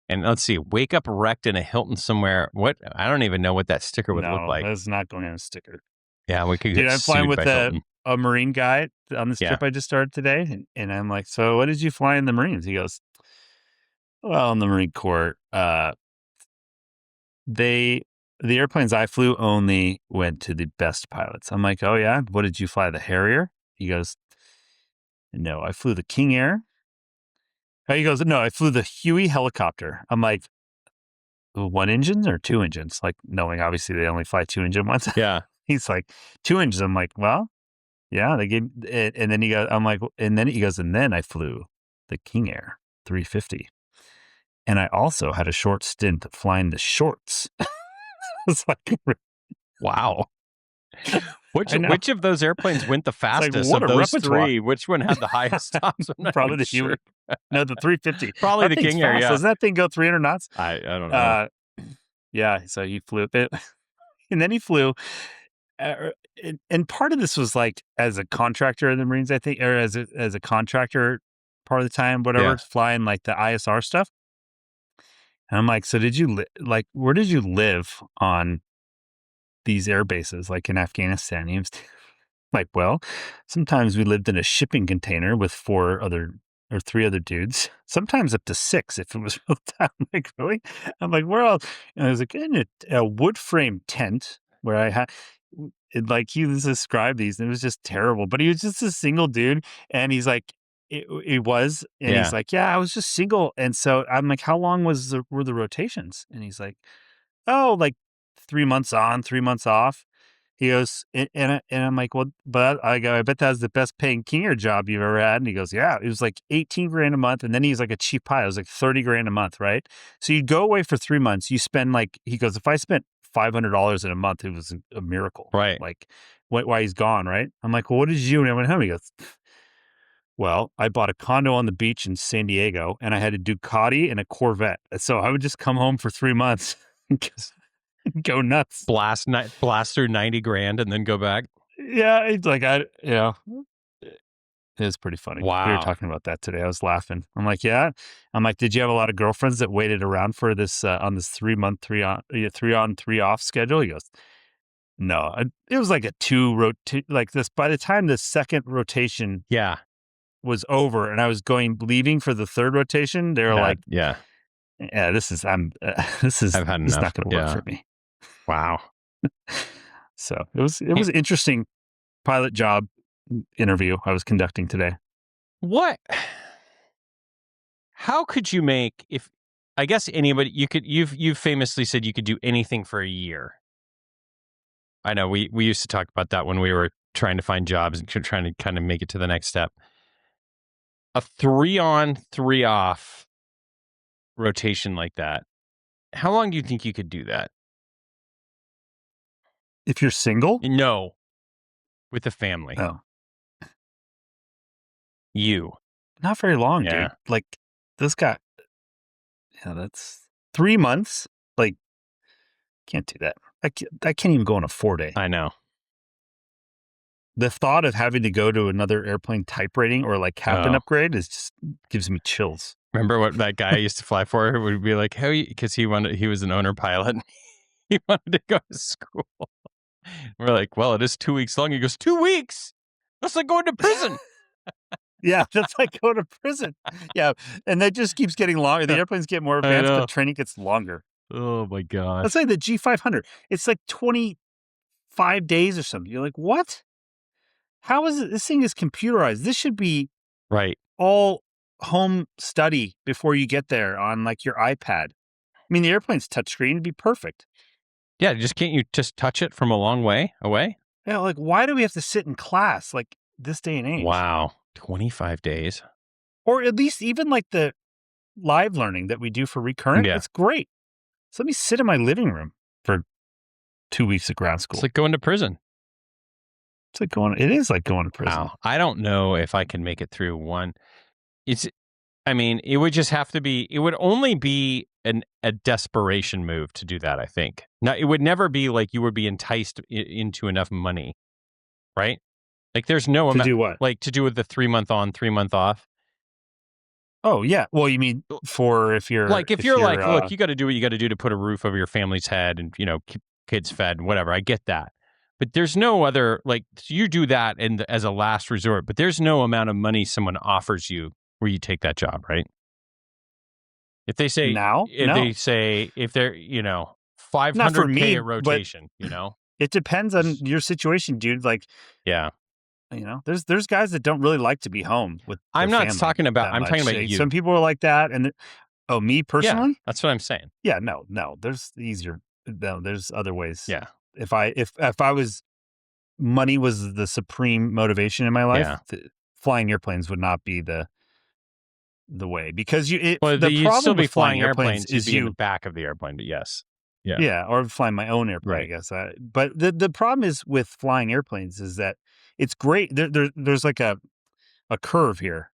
And let's see, wake up wrecked in a Hilton somewhere. What? I don't even know what that sticker would look like. That's not going on a sticker. Yeah, we could. Dude, I'm flying with a Marine guy on this trip I just started today, and I'm like, so what did you fly in the Marines? He goes, well, in the Marine Corps, the airplanes I flew only went to the best pilots. I'm like, oh yeah, what did you fly? The Harrier? He goes, no, I flew the King Air. He goes, no, I flew the Huey helicopter. I'm like, one engine or two engines? Like, knowing obviously they only fly 2-engine ones. Yeah. He's like, 2 engines. I'm like, well, yeah, they gave it. And then he goes, I'm like, and then he goes, and then I flew the King Air 350. And I also had a short stint flying the shorts. It's like, wow. Which of those airplanes went the fastest like, of those repertoire. 3? Which one had the highest tops? Probably the Huey. No, the 350. Probably the King Air. Yeah. Doesn't that thing go 300 knots? I don't know. Yeah. So he flew it, and then he flew. And part of this was like as a contractor in the Marines, I think, or as a contractor part of the time, whatever, flying like the ISR stuff. And I'm like, so did you where did you live on these air bases, like in Afghanistan? He was like, well, sometimes we lived in a shipping container with 3 other dudes, sometimes up to 6 if it was real time. I'm like, really? I'm like, where else? And I was like, in a wood frame tent where I had, he was described these, and it was just terrible. But he was just a single dude, and he's like, it was, and he's like, yeah, I was just single, and so I'm like, how long were the rotations? And he's like, oh, like 3 months on, 3 months off. He goes, and I'm like, well, but I go, I bet that's the best paying Kinger job you've ever had. And he goes, yeah, it was like 18 grand a month. And then he's like a chief pilot. It was like 30 grand a month, right? So you go away for 3 months. You spend he goes, if I spent $500 in a month, it was a miracle. Right. Like why he's gone, right? I'm like, well, what did you do when I went home? He goes, well, I bought a condo on the beach in San Diego, and I had a Ducati and a Corvette. So I would just come home for 3 months. Go nuts. Blast through 90 grand and then go back. Yeah, it's like it is pretty funny. Wow. We were talking about that today. I was laughing. I'm like, yeah. I'm like, did you have a lot of girlfriends that waited around for this on this 3 month 3 on 3 off schedule? He goes, no. It was like a 2 like this. By the time the second rotation was over, and I was leaving for the third rotation, they were like, this is not going to work for me. Wow. So it was interesting pilot job interview I was conducting today. What? How could you make, I guess anybody, you've famously said you could do anything for a year. I know we used to talk about that when we were trying to find jobs and trying to kind of make it to the next step. A 3 on 3 off rotation like that. How long do you think you could do that? If you're single? No. With a family. Oh. You. Not very long, dude. Like, this guy, that's 3 months. Like, can't do that. I can't even go on a 4-day. I know. The thought of having to go to another airplane type rating or like captain upgrade gives me chills. Remember what that guy I used to fly for would be like, because he was an owner pilot. He wanted to go to school. We're like, well, it is 2 weeks long. He goes, 2 weeks? That's like going to prison. Yeah, that's like going to prison. Yeah, and that just keeps getting longer. The airplanes get more advanced, but training gets longer. Oh, my God. Let's say the G500. It's like 25 days or something. You're like, what? How is it? This thing is computerized. This should be all home study before you get there on like your iPad. I mean, the airplane's touchscreen would be perfect. Yeah, can't you just touch it from a long way away? Yeah, like why do we have to sit in class like this day and age? Wow, 25 days. Or at least even like the live learning that we do for recurrent. It's great. So let me sit in my living room for 2 weeks of ground school. It's like going to prison. It is like going to prison. Wow. I don't know if I can make it through one. It would just have to be, it would only be a desperation move to do that, I think. Now, it would never be like you would be enticed into enough money, right? Like there's no amount. To do what? Like to do with the 3 month on, 3 month off. Oh, yeah. Well, you mean if you're like, if you're like, look, you got to do what you got to do to put a roof over your family's head and, keep kids fed and whatever. I get that. But there's no other, like, you do that as a last resort, but there's no amount of money someone offers you where you take that job, right? If they say, they say, if they're, $500K a rotation, It depends on your situation, dude. Like, there's guys that don't really like to be home with their I'm not family talking about, I'm much. talking about you. Some people are like that. And me personally? Yeah, that's what I'm saying. Yeah, no, there's there's other ways. Yeah. If I was, money was the supreme motivation in my life, flying airplanes would not be the way, because the problem still be with flying airplanes is in the back of the airplane, but yes. Yeah, or flying my own airplane, I guess. But the problem is with flying airplanes is that it's great. There's like a curve here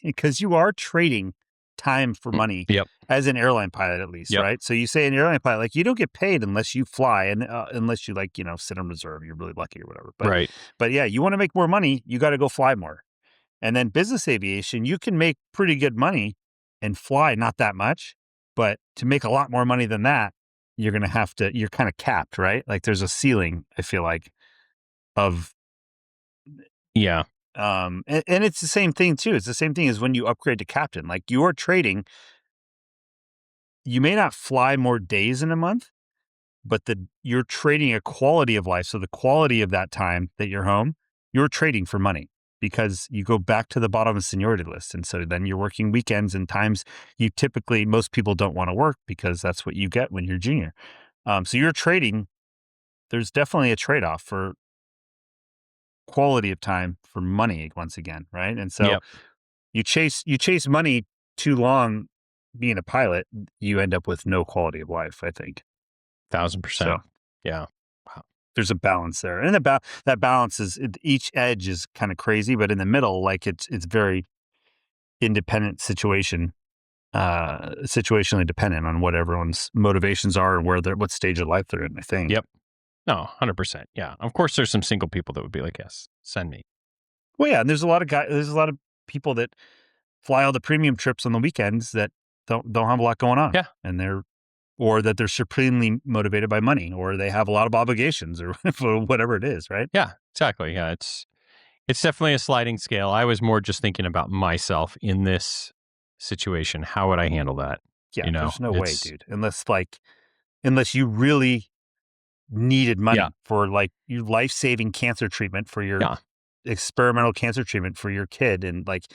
because you are trading time for money as an airline pilot, at least, right? So you say an airline pilot, like, you don't get paid unless you fly, and unless you sit on reserve, you're really lucky or whatever. But yeah, you want to make more money, you got to go fly more. And then business aviation, you can make pretty good money and fly not that much, but to make a lot more money than that, you're kind of capped, right? Like there's a ceiling, I feel like, of and it's the same thing too. It's the same thing as when you upgrade to captain. Like, you are trading. You may not fly more days in a month, but you're trading a quality of life. So the quality of that time that you're home, you're trading for money because you go back to the bottom of the seniority list. And so then you're working weekends and times most people don't want to work because that's what you get when you're junior. So you're trading. There's definitely a trade-off for quality of time for money once again, right? And so you chase money too long being a pilot, you end up with no quality of life, I think. 1,000%. So, yeah. Wow. There's a balance there. And that balance is each edge is kind of crazy, but in the middle, like it's very independent situationally dependent on what everyone's motivations are and what stage of life they're in, I think. Yep. No, 100%. Yeah. Of course, there's some single people that would be like, yes, send me. Well, yeah. And there's a lot of people that fly all the premium trips on the weekends that don't have a lot going on. Yeah. And they're supremely motivated by money, or they have a lot of obligations or whatever it is. Right. Yeah, exactly. Yeah. It's definitely a sliding scale. I was more just thinking about myself in this situation. How would I handle that? Yeah. There's no way, dude. Unless you really needed money for like your life-saving cancer treatment for your experimental cancer treatment for your kid. And like,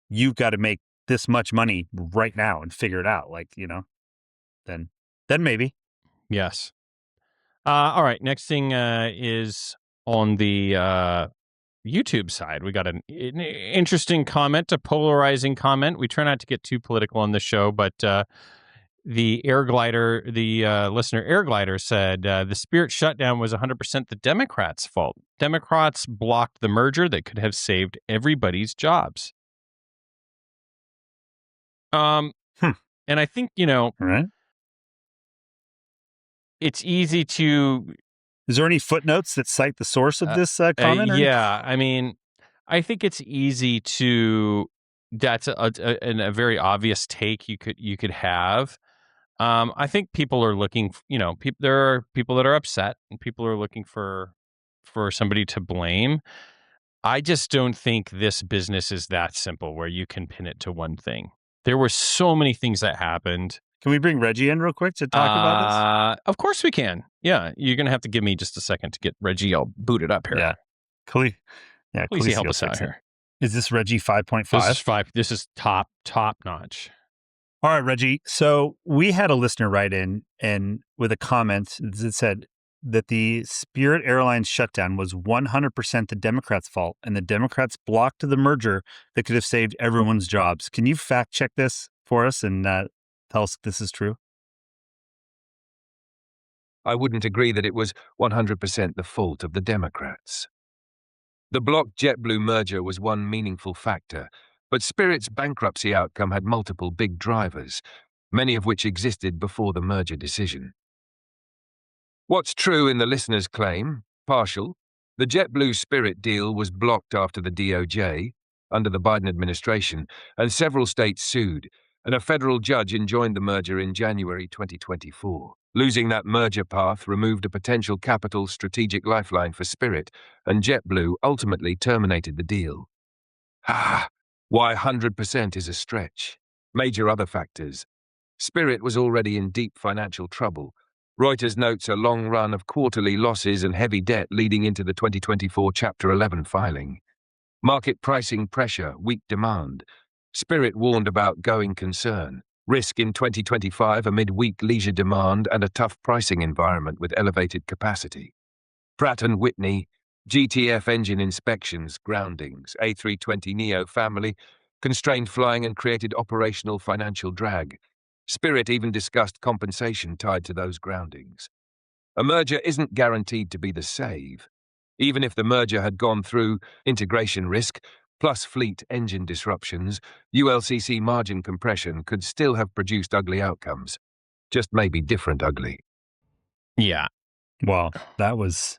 you've got to make this much money right now and figure it out. Like, then maybe. Yes. All right. Next thing is on the YouTube side. We got an interesting comment, a polarizing comment. We try not to get too political on the show, but the listener Air Glider said the Spirit shutdown was 100% the Democrats' fault. Democrats blocked the merger that could have saved everybody's jobs. And I think, right. It's easy to. Is there any footnotes that cite the source of this comment? Yeah, I mean, I think it's easy to. That's a very obvious take you could have. I think people are looking. There are people that are upset, and people are looking for somebody to blame. I just don't think this business is that simple where you can pin it to one thing. There were so many things that happened. Can we bring Reggie in real quick to talk about this? Of course we can. Yeah, you're going to have to give me just a second to get Reggie all booted up here. Yeah. Please help us out here. Is this Reggie 5.5? This is 5. This is top notch. All right, Reggie. So we had a listener write in and with a comment that said that the Spirit Airlines shutdown was 100% the Democrats' fault, and the Democrats blocked the merger that could have saved everyone's jobs. Can you fact check this for us and tell us if this is true? I wouldn't agree that it was 100% the fault of the Democrats. The blocked JetBlue merger was one meaningful factor, but Spirit's bankruptcy outcome had multiple big drivers, many of which existed before the merger decision. What's true in the listener's claim? Partial. The JetBlue Spirit deal was blocked after the DOJ, under the Biden administration, and several states sued, and a federal judge enjoined the merger in January 2024. Losing that merger path removed a potential capital strategic lifeline for Spirit, and JetBlue ultimately terminated the deal. Why 100% is a stretch. Major other factors. Spirit was already in deep financial trouble. Reuters notes a long run of quarterly losses and heavy debt leading into the 2024 Chapter 11 filing. Market pricing pressure, weak demand. Spirit warned about going concern. Risk in 2025 amid weak leisure demand and a tough pricing environment with elevated capacity. Pratt & Whitney, GTF engine inspections, groundings, A320neo family, constrained flying and created operational financial drag. Spirit even discussed compensation tied to those groundings. A merger isn't guaranteed to be the save. Even if the merger had gone through, integration risk, plus fleet engine disruptions, ULCC margin compression could still have produced ugly outcomes. Just maybe different ugly. Yeah. Well, that was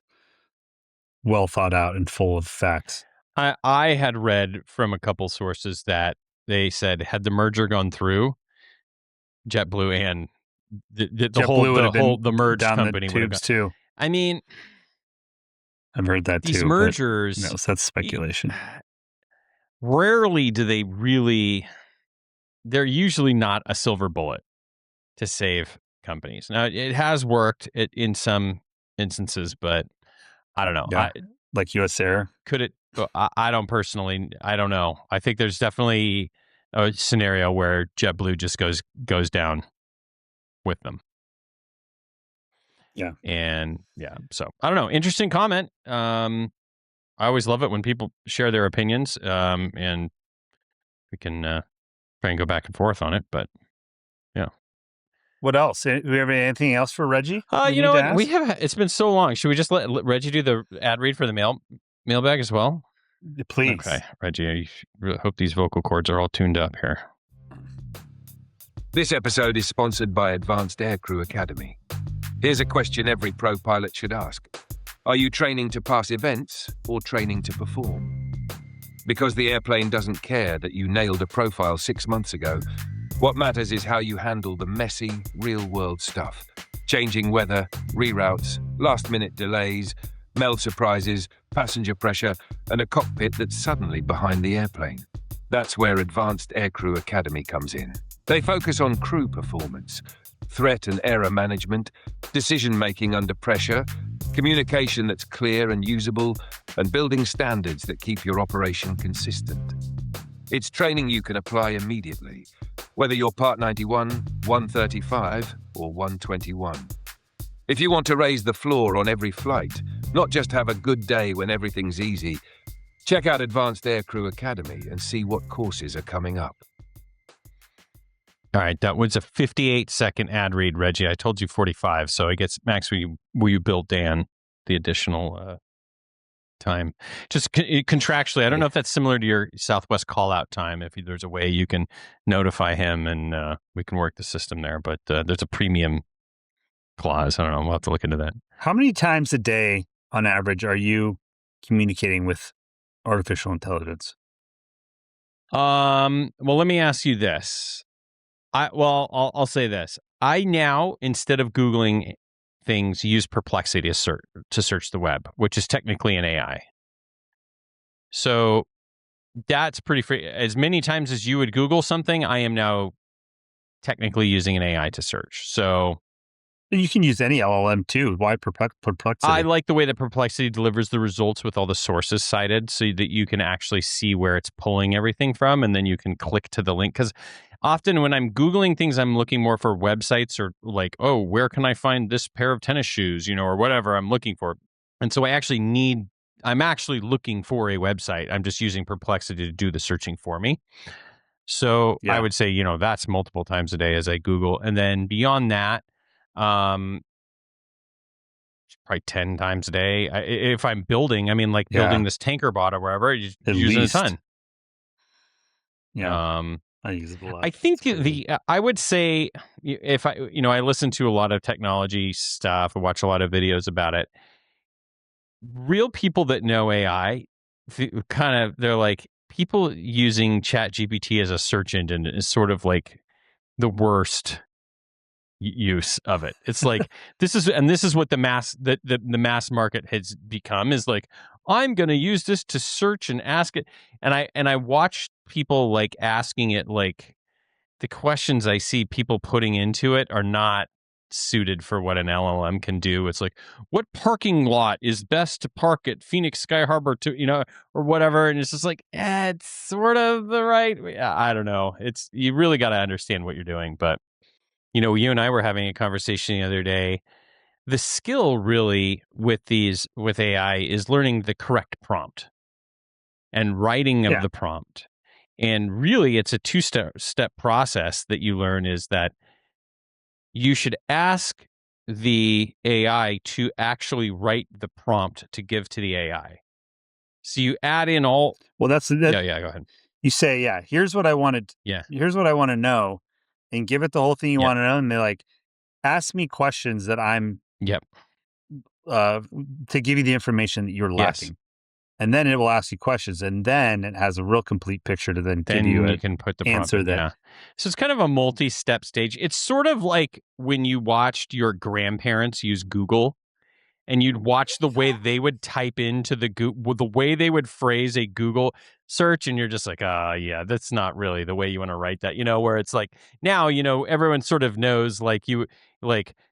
well thought out and full of facts. I had read from a couple sources that they said had the merger gone through, JetBlue and the merged down company the tubes too. I mean, I've heard that these too. Mergers, no, that's speculation. Rarely do they really. They're usually not a silver bullet to save companies. Now, it has worked in some instances, but I don't know. Yeah. Like US Air. Could it? I don't know. I think there's definitely a scenario where JetBlue just goes down with them. Yeah. And yeah, so I don't know. Interesting comment. I always love it when people share their opinions. And we can try and go back and forth on it. But yeah. What else? Do we have anything else for Reggie? You know what? We have. It's been so long. Should we just let Reggie do the ad read for the mailbag as well? Please. Okay, Reggie. I really hope these vocal cords are all tuned up here. This episode is sponsored by Advanced Aircrew Academy. Here's a question every pro pilot should ask. Are you training to pass events or training to perform? Because the airplane doesn't care that you nailed a profile 6 months ago, what matters is how you handle the messy, real-world stuff. Changing weather, reroutes, last-minute delays, MEL surprises, passenger pressure, and a cockpit that's suddenly behind the airplane. That's where Advanced Aircrew Academy comes in. They focus on crew performance, threat and error management, decision-making under pressure, communication that's clear and usable, and building standards that keep your operation consistent. It's training you can apply immediately, whether you're Part 91, 135, or 121. If you want to raise the floor on every flight, not just have a good day when everything's easy, check out Advanced Aircrew Academy and see what courses are coming up. All right, that was a 58-second ad read, Reggie. I told you 45, so I guess, Max, will you bill Dan the additional time? Just contractually, I don't know if that's similar to your Southwest call-out time, if there's a way you can notify him and we can work the system there, but there's a premium clause. I don't know. We'll have to look into that. How many times a day, on average, are you communicating with artificial intelligence? Well, let me ask you this. I'll say this. I now, instead of Googling things, use Perplexity to search the web, which is technically an AI. So that's pretty free. As many times as you would Google something, I am now technically using an AI to search. So you can use any LLM too. Why Perplexity? I like the way that Perplexity delivers the results with all the sources cited so that you can actually see where it's pulling everything from, and then you can click to the link. Because often when I'm Googling things, I'm looking more for websites or like, oh, where can I find this pair of tennis shoes, or whatever I'm looking for. And so I'm actually looking for a website. I'm just using Perplexity to do the searching for me. So I would say, that's multiple times a day as I Google. And then beyond that, probably 10 times a day. If I'm building, building this TankerBot or wherever, you're using a ton. Yeah. I use it a lot. I think I would say if I listen to a lot of technology stuff, I watch a lot of videos about it. Real people that know AI, they're like, people using ChatGPT as a search engine is sort of like the worst use of it. It's like this is what the mass market has become, is like, I'm going to use this to search and ask it, and I watch people like asking it, like the questions I see people putting into it are not suited for what an LLM can do. It's like, what parking lot is best to park at Phoenix Sky Harbor or whatever, and it's just like, it's sort of the right, I don't know. It's, you really got to understand what you're doing. But you and I were having a conversation the other day. The skill really with AI is learning the correct prompt and writing of the prompt. And really, it's a two-step process that you learn, is that you should ask the AI to actually write the prompt to give to the AI. So you add in all... Well, that's... Yeah, go ahead. You say, here's what I wanted. Yeah. Here's what I want to know. And give it the whole thing you want to know. And they're like, ask me questions that I'm... to give you the information that you're lacking. Yes. And then it will ask you questions, and then it has a real complete picture to then give you you can put the answer prompt in, that. So it's kind of a multi-step stage. It's sort of like when you watched your grandparents use Google, and you'd watch the way they would type into the way they would phrase a Google search, and you're just like, yeah, that's not really the way you want to write that, where it's like now, everyone sort of knows, like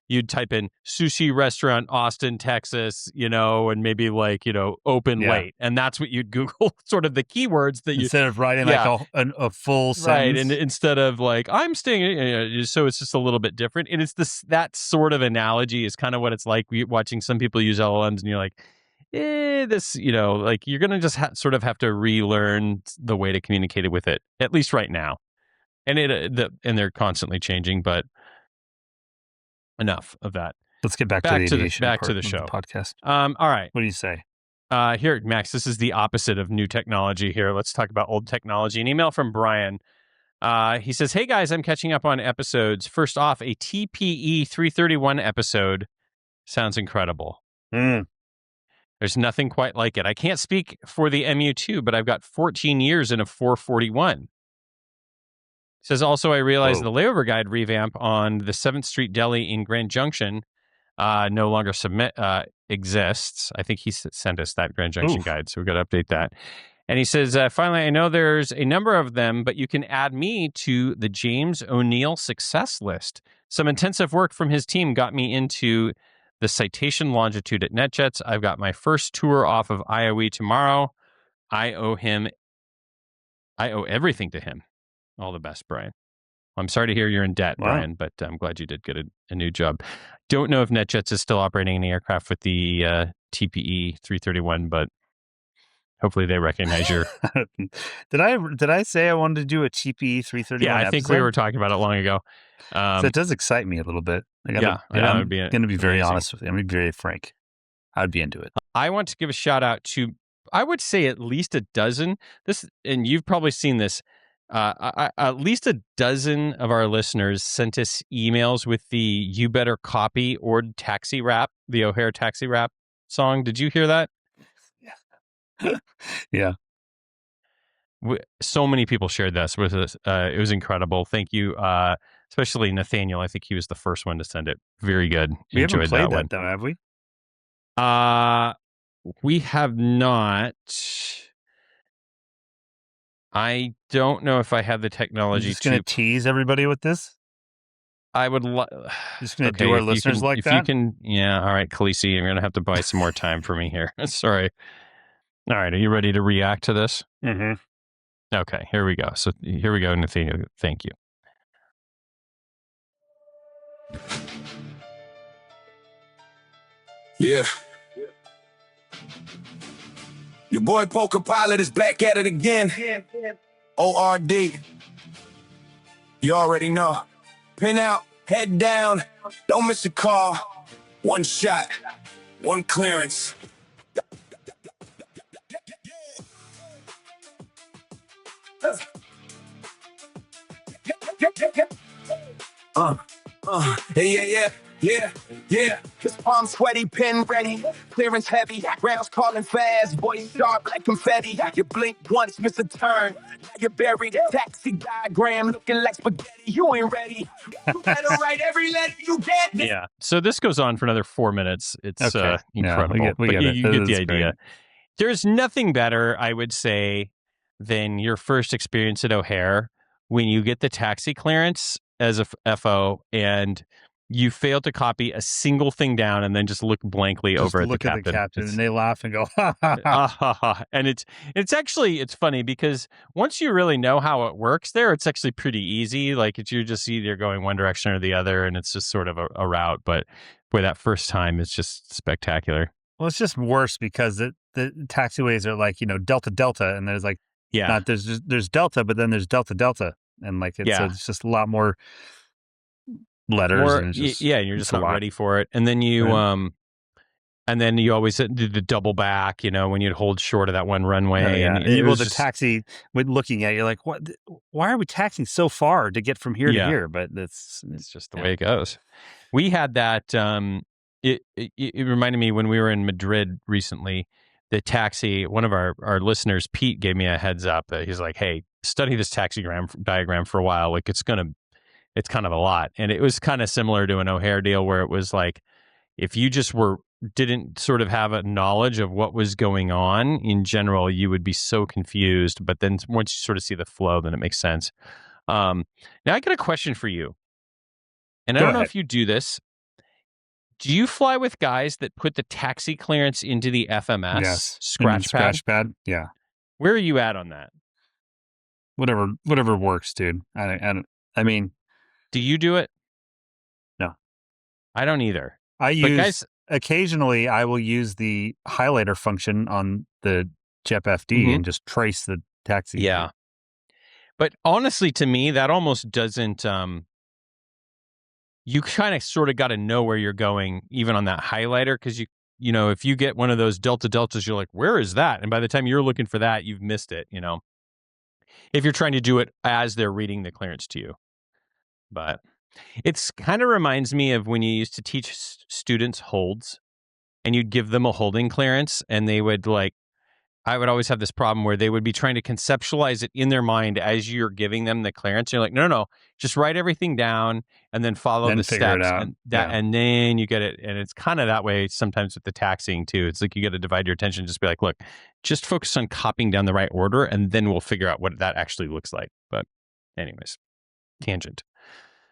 you'd type in sushi restaurant, Austin, Texas, and maybe like, open late. And that's what you'd Google, sort of the keywords that instead of writing like a full sentence. Right. And instead of like, I'm staying, so it's just a little bit different. And it's that sort of analogy is kind of what it's like watching some people use LLMs, and you're like, this, like you're going to just sort of have to relearn the way to communicate it with it, at least right now. And and they're constantly changing, but enough of that. Let's get back to the show. The podcast. All right. What do you say? Here, Max, this is the opposite of new technology here. Let's talk about old technology. An email from Brian. He says, hey, guys, I'm catching up on episodes. First off, a TPE 331 episode sounds incredible. There's nothing quite like it. I can't speak for the MU2, but I've got 14 years in a 441. Says also, I realized the layover guide revamp on the 7th Street Deli in Grand Junction no longer exists. I think he sent us that Grand Junction guide, so we've got to update that. And he says, finally, I know there's a number of them, but you can add me to the James O'Neill success list. Some intensive work from his team got me into the citation longitude at NetJets. I've got my first tour off of IOE tomorrow. I owe everything to him. All the best, Brian. I'm sorry to hear you're in debt, Brian, but I'm glad you did get a new job. Don't know if NetJets is still operating any aircraft with the TPE 331, but hopefully they recognize your... Did I say I wanted to do a TPE 331 Yeah, I think we were talking about it long ago. So it does excite me a little bit. I'm going to be very honest with you. I'm going to be very frank. I'd be into it. I want to give a shout out to, I would say, at least a dozen. And you've probably seen this. At least a dozen of our listeners sent us emails with the "You Better Copy" or taxi rap, the O'Hare taxi rap song. Did you hear that? Yeah. So many people shared this with us. It was incredible. Thank you, especially Nathaniel. I think he was the first one to send it. Very good. We haven't played that though, have we? We have not. I don't know if I have the technology. You're just going to tease everybody with this? I would just going to do our listeners like that? If you can, yeah. All right, Khaleesi, you're going to have to buy some more time for me here. Sorry. All right, are you ready to react to this? Mm-hmm. Okay, here we go. So here we go, Nathaniel. Thank you. Yeah. Your boy Poker Pilot is back at it again. ORD. You already know. Pin out, head down, don't miss a call. One shot, one clearance. Yeah. His palm sweaty, pen ready, clearance heavy, rounds calling fast, voice sharp like confetti. You blink once, miss a turn, now you're buried. Taxi diagram looking like spaghetti. You ain't ready. You better write every letter you get. Yeah. So this goes on for another 4 minutes. It's incredible. We get it. You get the idea. Great. There's nothing better, I would say, than your first experience at O'Hare when you get the taxi clearance as a FO and you fail to copy a single thing down and then just look blankly over at the captain. And they laugh and go, ha, ha, ha. And it's funny because once you really know how it works there, it's actually pretty easy. Like you're just either going one direction or the other, and it's just sort of a route. But boy, that first time is just spectacular. Well, it's just worse because the taxiways are like, Delta, and there's like, there's Delta, but then there's Delta. And like, it's just a lot more letters. And you're just not ready for it. And then you always do the double back, when you'd hold short of that one runway. And the taxi, with looking at it, you're like, what? Why are we taxiing so far to get from here to here? But it's just the way it goes. We had that. It reminded me when we were in Madrid recently. The taxi, one of our listeners, Pete, gave me a heads up that he's like, hey, study this taxi diagram for a while. Like it's kind of a lot. And it was kind of similar to an O'Hare deal where it was like, if you just were didn't sort of have a knowledge of what was going on in general, you would be so confused. But then once you sort of see the flow, then it makes sense. Now I got a question for you. And I don't know if you do this. Do you fly with guys that put the taxi clearance into the FMS scratch pad? Yeah. Where are you at on that? Whatever works, dude. I mean, do you do it? No, I don't either. Occasionally I will use the highlighter function on the JEP FD and just trace the taxi. Yeah. But honestly, to me, that almost doesn't, you kind of sort of got to know where you're going, even on that highlighter. Cause you know, if you get one of those deltas, you're like, where is that? And by the time you're looking for that, you've missed it, you know, if you're trying to do it as they're reading the clearance to you. But it's kind of reminds me of when you used to teach students holds and you'd give them a holding clearance and they would I would always have this problem where they would be trying to conceptualize it in their mind as you're giving them the clearance. You're like, no, just write everything down and then follow the steps and then you get it. And it's kind of that way sometimes with the taxiing too. It's like you got to divide your attention, just be like, look, just focus on copying down the right order and then we'll figure out what that actually looks like. But anyways, tangent.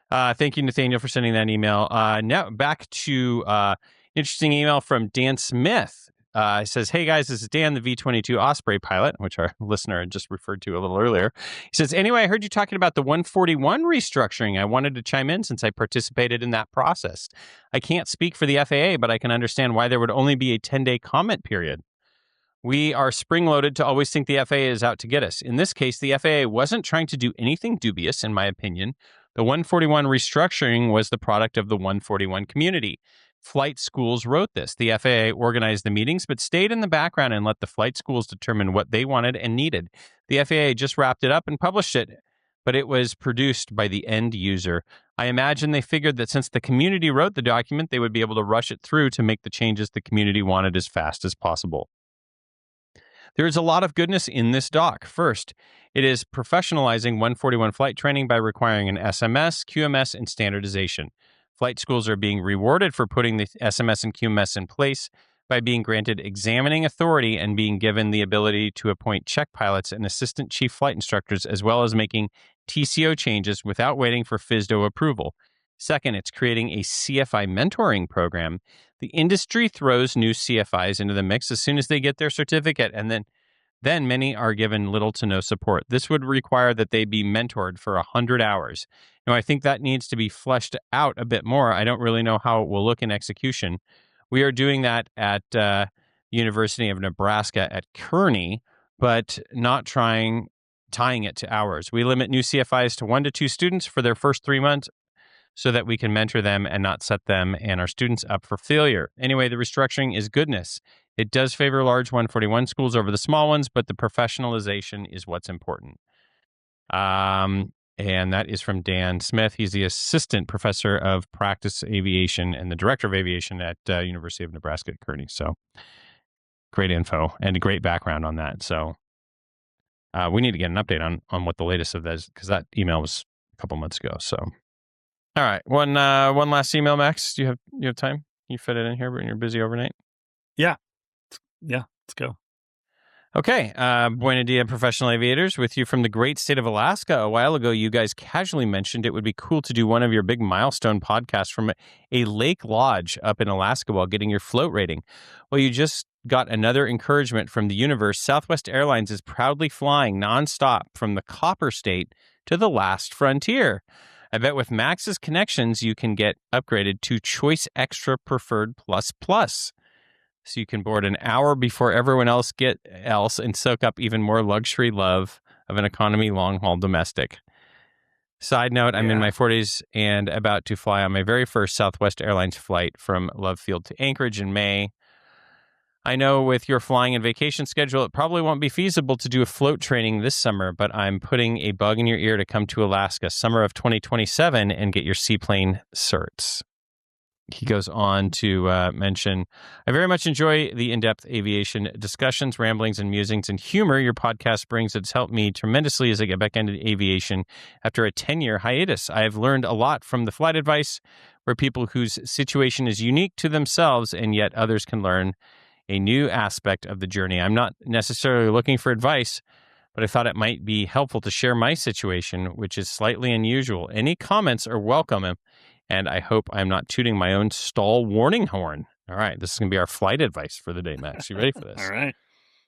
Thank you, Nathaniel, for sending that email. Now back to interesting email from Dan Smith. It says, hey guys, this is Dan, the V-22 Osprey pilot, which our listener had just referred to a little earlier. He says, anyway, I heard you talking about the 141 restructuring. I wanted to chime in since I participated in that process. I can't speak for the FAA, but I can understand why there would only be a 10-day comment period. We are spring-loaded to always think the FAA is out to get us. In this case, the FAA wasn't trying to do anything dubious, in my opinion. The 141 restructuring was the product of the 141 community. Flight schools wrote this. The FAA organized the meetings, but stayed in the background and let the flight schools determine what they wanted and needed. The FAA just wrapped it up and published it, but it was produced by the end user. I imagine they figured that since the community wrote the document, they would be able to rush it through to make the changes the community wanted as fast as possible. There is a lot of goodness in this doc. First, it is professionalizing 141 flight training by requiring an SMS, QMS, and standardization. Flight schools are being rewarded for putting the SMS and QMS in place by being granted examining authority and being given the ability to appoint check pilots and assistant chief flight instructors, as well as making TCO changes without waiting for FSDO approval. Second, it's creating a CFI mentoring program. The industry throws new CFIs into the mix as soon as they get their certificate, and then many are given little to no support. This would require that they be mentored for 100 hours. Now, I think that needs to be fleshed out a bit more. I don't really know how it will look in execution. We are doing that at University of Nebraska at Kearney, but not tying it to hours. We limit new CFIs to 1 to 2 students for their first 3 months so that we can mentor them and not set them and our students up for failure. Anyway, the restructuring is goodness. It does favor large 141 schools over the small ones, but the professionalization is what's important. And that is from Dan Smith. He's the assistant professor of practice aviation and the director of aviation at University of Nebraska at Kearney. So great info and a great background on that. So we need to get an update on what the latest of that is, because that email was a couple months ago. So, all right, one last email, Max. Do you have time? Can you fit it in here when you're busy overnight? Yeah, let's go. Okay, Buena dia, professional aviators, with you from the great state of Alaska. A while ago, you guys casually mentioned it would be cool to do one of your big milestone podcasts from a lake lodge up in Alaska while getting your float rating. Well, you just got another encouragement from the universe. Southwest Airlines is proudly flying nonstop from the Copper State to the last frontier. I bet with Max's connections, you can get upgraded to Choice Extra Preferred Plus Plus. So you can board an hour before everyone else and soak up even more luxury love of an economy long-haul domestic. Side note, I'm in my 40s and about to fly on my very first Southwest Airlines flight from Love Field to Anchorage in May. I know with your flying and vacation schedule, it probably won't be feasible to do a float training this summer, but I'm putting a bug in your ear to come to Alaska summer of 2027 and get your seaplane certs. He goes on to mention, I very much enjoy the in-depth aviation discussions, ramblings, and musings and humor your podcast brings. It's helped me tremendously as I get back into aviation after a 10-year hiatus. I have learned a lot from the flight advice where people whose situation is unique to themselves and yet others can learn a new aspect of the journey. I'm not necessarily looking for advice, but I thought it might be helpful to share my situation, which is slightly unusual. Any comments are welcome, and I hope I'm not tooting my own stall warning horn. All right, this is going to be our flight advice for the day, Max. You ready for this? All right.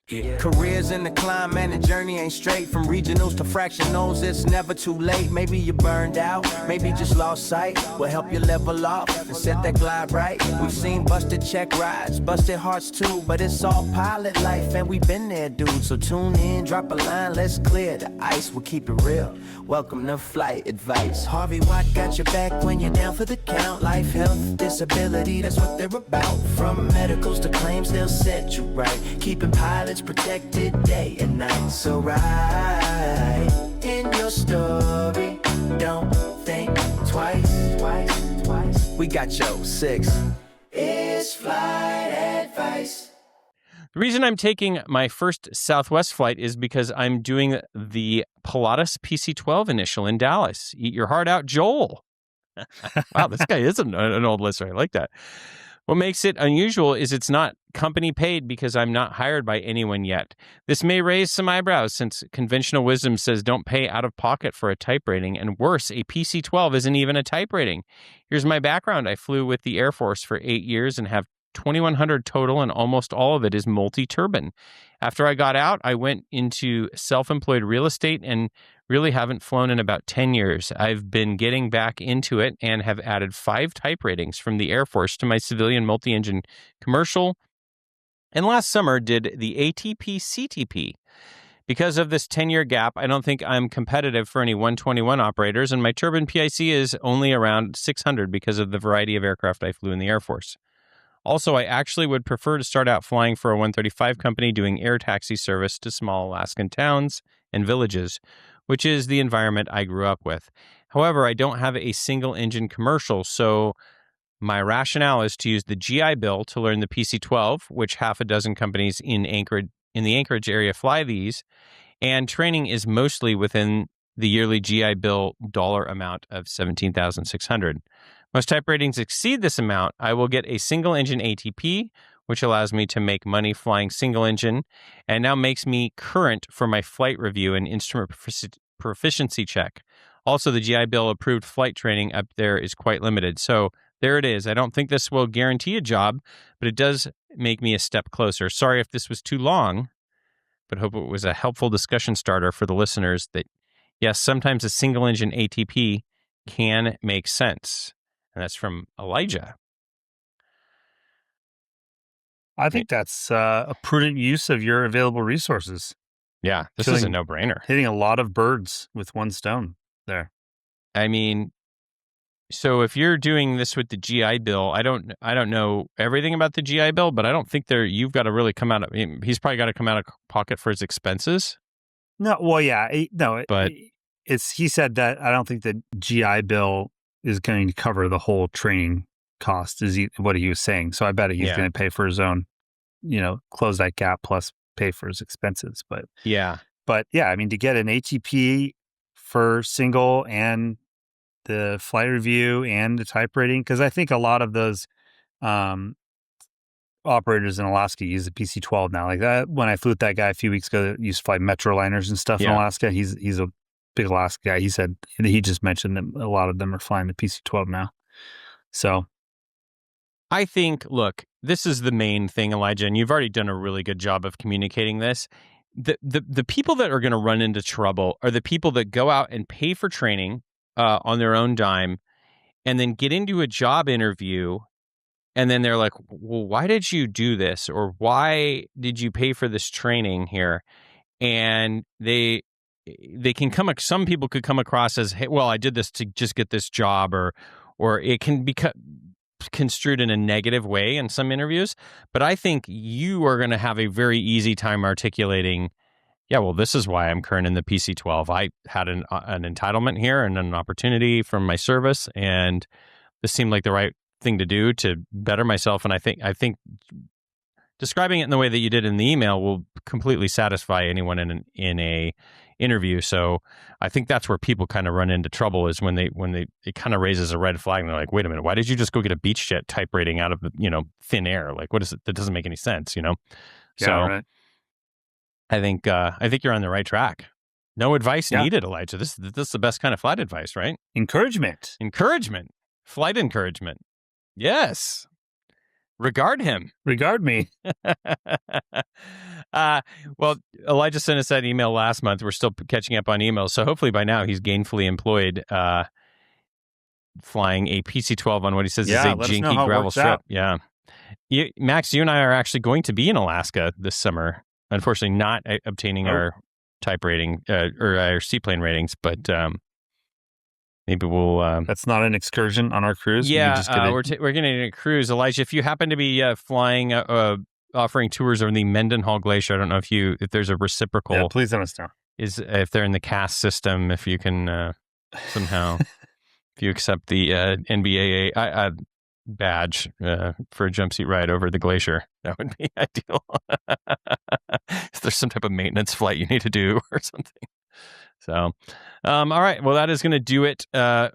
Yeah. Careers in the climb and the journey ain't straight. From regionals to fractionals, it's never too late. Maybe you burned out, maybe just lost sight. We'll help you level off and set that glide right. We've seen busted check rides, busted hearts too, but it's all pilot life and we've been there, dude. So tune in, drop a line, let's clear the ice. We'll keep it real. Welcome to Flight Advice. Harvey Watt got your back when you're down for the count. Life, health, disability, that's what they're about. From medicals to claims, they'll set you right. Keeping pilots protected day and night. So ride in your story, don't think twice. We got your 6. It's Flight Advice. The reason I'm taking my first Southwest flight is because I'm doing the Pilatus PC-12 initial in Dallas. Eat your heart out, Joel. Wow, this guy is an old listener. I like that. What makes it unusual is it's not company paid because I'm not hired by anyone yet. This may raise some eyebrows since conventional wisdom says don't pay out of pocket for a type rating, and worse, a PC-12 isn't even a type rating. Here's my background. I flew with the Air Force for 8 years and have 2,100 total, and almost all of it is multi-turbine. After I got out, I went into self-employed real estate and really haven't flown in about 10 years. I've been getting back into it and have added 5 type ratings from the Air Force to my civilian multi-engine commercial, and last summer did the ATP CTP. Because of this 10-year gap, I don't think I'm competitive for any 121 operators, and my turbine PIC is only around 600 because of the variety of aircraft I flew in the Air Force. Also, I actually would prefer to start out flying for a 135 company doing air taxi service to small Alaskan towns and villages, which is the environment I grew up with. However, I don't have a single engine commercial, so my rationale is to use the GI Bill to learn the PC-12, which half a dozen companies in the Anchorage area fly these, and training is mostly within the yearly GI Bill dollar amount of $17,600. Most type ratings exceed this amount. I will get a single engine ATP, which allows me to make money flying single engine, and now makes me current for my flight review and instrument proficiency check. Also, the GI Bill approved flight training up there is quite limited. So there it is. I don't think this will guarantee a job, but it does make me a step closer. Sorry if this was too long, but hope it was a helpful discussion starter for the listeners that, yes, sometimes a single engine ATP can make sense. And that's from Elijah. I think that's a prudent use of your available resources. Yeah, this is a no-brainer. Hitting a lot of birds with one stone there. I mean, so if you're doing this with the GI Bill, I don't know everything about the GI Bill, but I don't think you've got to really come out of, he's probably got to come out of pocket for his expenses. No, well, yeah, but he said that I don't think the GI Bill is going to cover the whole training cost, is what he was saying. So I bet he's going to pay for his own, close that gap plus pay for his expenses. But yeah, I mean, to get an ATP for single and the flight review and the type rating, because I think a lot of those operators in Alaska use the PC-12 now. Like that, when I flew with that guy a few weeks ago that used to fly Metroliners and stuff in Alaska, he's a big Alaska guy. He said, he just mentioned that a lot of them are flying the PC-12 now. So I think, look, this is the main thing, Elijah, and you've already done a really good job of communicating this. The people that are going to run into trouble are the people that go out and pay for training on their own dime and then get into a job interview. And then they're like, well, why did you do this? Or why did you pay for this training here? And they can some people could come across as, hey, well, I did this to just get this job, or it can be construed in a negative way in some interviews. But I think you are going to have a very easy time articulating, yeah, well, this is why I'm current in the PC-12. I had an entitlement here and an opportunity from my service, and this seemed like the right thing to do to better myself. And I think describing it in the way that you did in the email will completely satisfy anyone in a interview. So I think that's where people kind of run into trouble is when it kind of raises a red flag and they're like, wait a minute, why did you just go get a beach jet type rating out of thin air? Like, what is it? That doesn't make any sense, Yeah, So right. I think you're on the right track. No advice needed, Elijah. This is the best kind of flight advice, right? Encouragement. Flight encouragement. Yes. Regard him. Regard me. Well, Elijah sent us that email last month. We're still catching up on emails. So hopefully by now he's gainfully employed flying a PC-12 on what he says is a janky gravel strip. Out. Yeah. Max, you and I are actually going to be in Alaska this summer. Unfortunately, not obtaining our type rating or our seaplane ratings, but maybe we'll. That's not an excursion on our cruise. Yeah, we're going to a cruise. Elijah, if you happen to be flying, offering tours over the Mendenhall Glacier, I don't know if there's a reciprocal. Yeah, please let us know. If they're in the CAS system, if you can somehow, if you accept the NBAA badge for a jumpsuit ride over the glacier, that would be ideal. Is there some type of maintenance flight you need to do or something? So, all right. Well, that is going to do it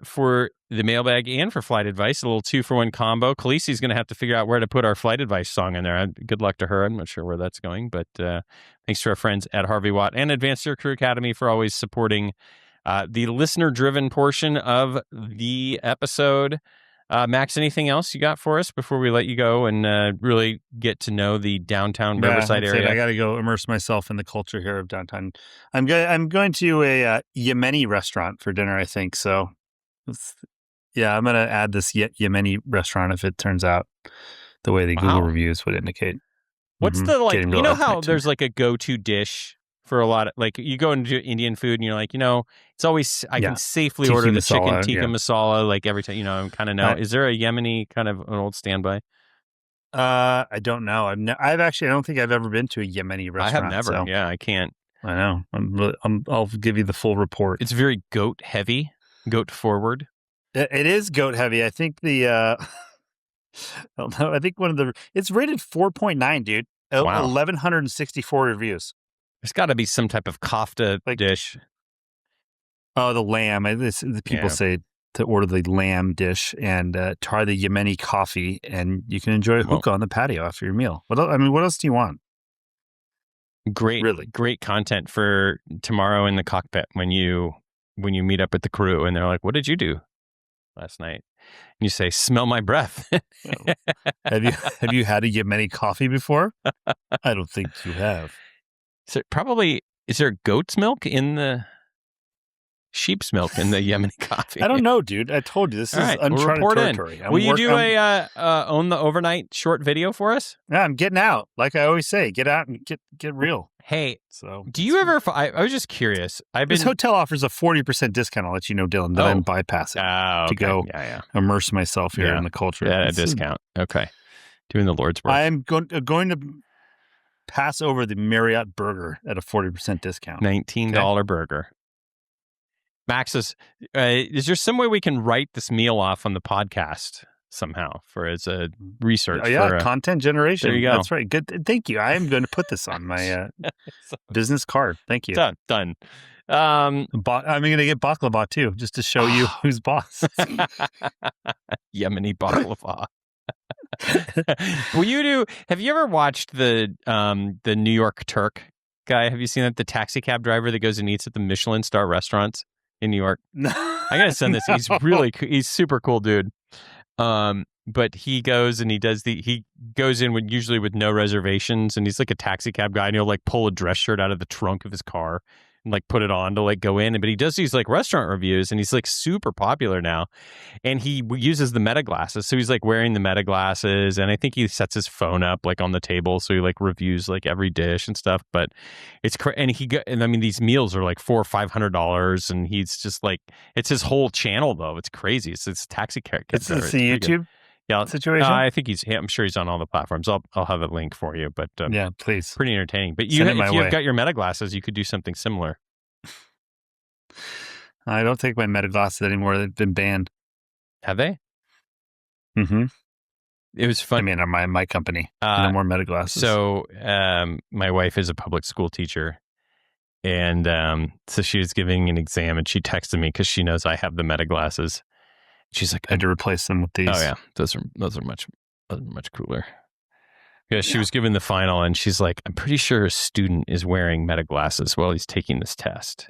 for the mailbag and for flight advice. A little 2-for-1 combo. Khaleesi's going to have to figure out where to put our flight advice song in there. Good luck to her. I'm not sure where that's going, but thanks to our friends at Harvey Watt and Advanced Air Crew Academy for always supporting the listener-driven portion of the episode. Max, anything else you got for us before we let you go and really get to know the downtown Riverside area? I got to go immerse myself in the culture here of downtown. I'm going to a Yemeni restaurant for dinner, I think. So, I'm going to add this Yemeni restaurant if it turns out the way the Google reviews would indicate. What's the how there's like a go-to dish for a lot of, like, you go into Indian food and you're like, it's always, I can safely order the chicken tikka masala, like every time, I kind of know. Is there a Yemeni kind of an old standby? I don't know. I don't think I've ever been to a Yemeni restaurant. I have never. So. Yeah, I can't. I know. I'll give you the full report. It's very goat heavy, goat forward. It is goat heavy. I think I think it's rated 4.9, dude. Wow. 1,164 reviews. There's got to be some type of kofta dish. Oh, the lamb. The people say to order the lamb dish and try the Yemeni coffee, and you can enjoy a hookah on the patio after your meal. What else do you want? Great content for tomorrow in the cockpit when you meet up with the crew and they're like, "What did you do last night?" And you say, "Smell my breath." Have you had a Yemeni coffee before? I don't think you have. So is there goat's milk in the sheep's milk in the Yemeni coffee? I don't know, dude. I told you this is uncharted territory. Will you do a own the overnight short video for us? Yeah, I'm getting out. Like I always say, get out and get real. Hey, do you ever? I was just curious. This hotel offers a 40% discount. I'll let you know, Dylan, that I'm bypassing to go immerse myself here in the culture. Yeah, a discount. Okay, doing the Lord's work. I am going to pass over the Marriott burger at a 40% discount. $19 burger. Max is there some way we can write this meal off on the podcast somehow as a research? Content generation. There you go. That's right. Good. Thank you. I am going to put this on my business card. Thank you. Done. I'm going to get baklava too, just to show you who's boss. Yemeni baklava. Have you ever watched the New York Turk guy? Have you seen that? The taxi cab driver that goes and eats at the Michelin star restaurants in New York. I gotta send this. He's super cool, dude. But he goes and he goes in usually with no reservations, and he's like a taxi cab guy, and he'll like pull a dress shirt out of the trunk of his car and like put it on to like go in. But he does these like restaurant reviews, and he's like super popular now. And he uses the Meta glasses, so he's like wearing the Meta glasses, and I think he sets his phone up like on the table, so he like reviews like every dish and stuff. But it's and I mean these meals are like $400 or $500, and he's just like it's his whole channel though. It's crazy. It's taxi cab. It's the YouTube. Situation. I think I'm sure he's on all the platforms. I'll have a link for you, but please. Pretty entertaining. But if you've got your Meta glasses, you could do something similar. I don't take my Meta glasses anymore. They've been banned. Have they? Mm-hmm. It was fun. I mean, my company. No more meta glasses. So my wife is a public school teacher. And so she was giving an exam and she texted me because she knows I have the meta glasses. She's like, I had to replace them with these. Oh yeah, those are much cooler. Yeah, she was giving the final and she's like, I'm pretty sure a student is wearing meta glasses while he's taking this test.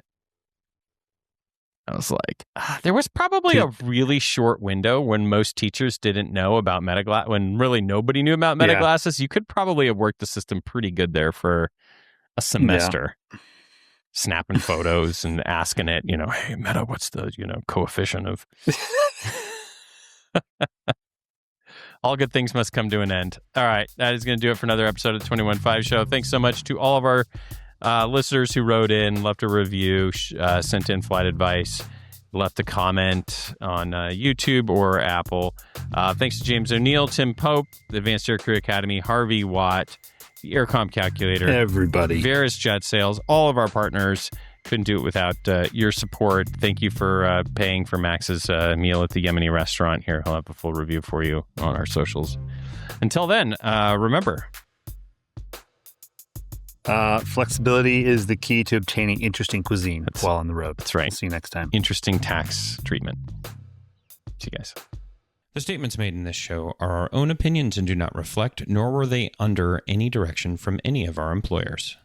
I was like, there was probably a really short window when most teachers didn't know about meta glasses, when really nobody knew about meta glasses. You could probably have worked the system pretty good there for a semester. Yeah. Snapping photos and asking it, hey, Meta, what's the, coefficient of... All good things must come to an end. All right, that is going to do it for another episode of the 21.5 Show. Thanks so much to all of our listeners who wrote in, left a review, sent in flight advice, left a comment on YouTube or Apple. Thanks to James O'Neill, Tim Pope, the Advanced Air Crew Academy, Harvey Watt, the Aircom Calculator, everybody, Veris Jet Sales, all of our partners. Couldn't do it without your support. Thank you for paying for Max's meal at the Yemeni restaurant here. I'll have a full review for you on our socials. Until then, remember, flexibility is the key to obtaining interesting cuisine while on the road. That's right. We'll see you next time. Interesting tax treatment. See you guys. The statements made in this show are our own opinions and do not reflect, nor were they under any direction from any of our employers.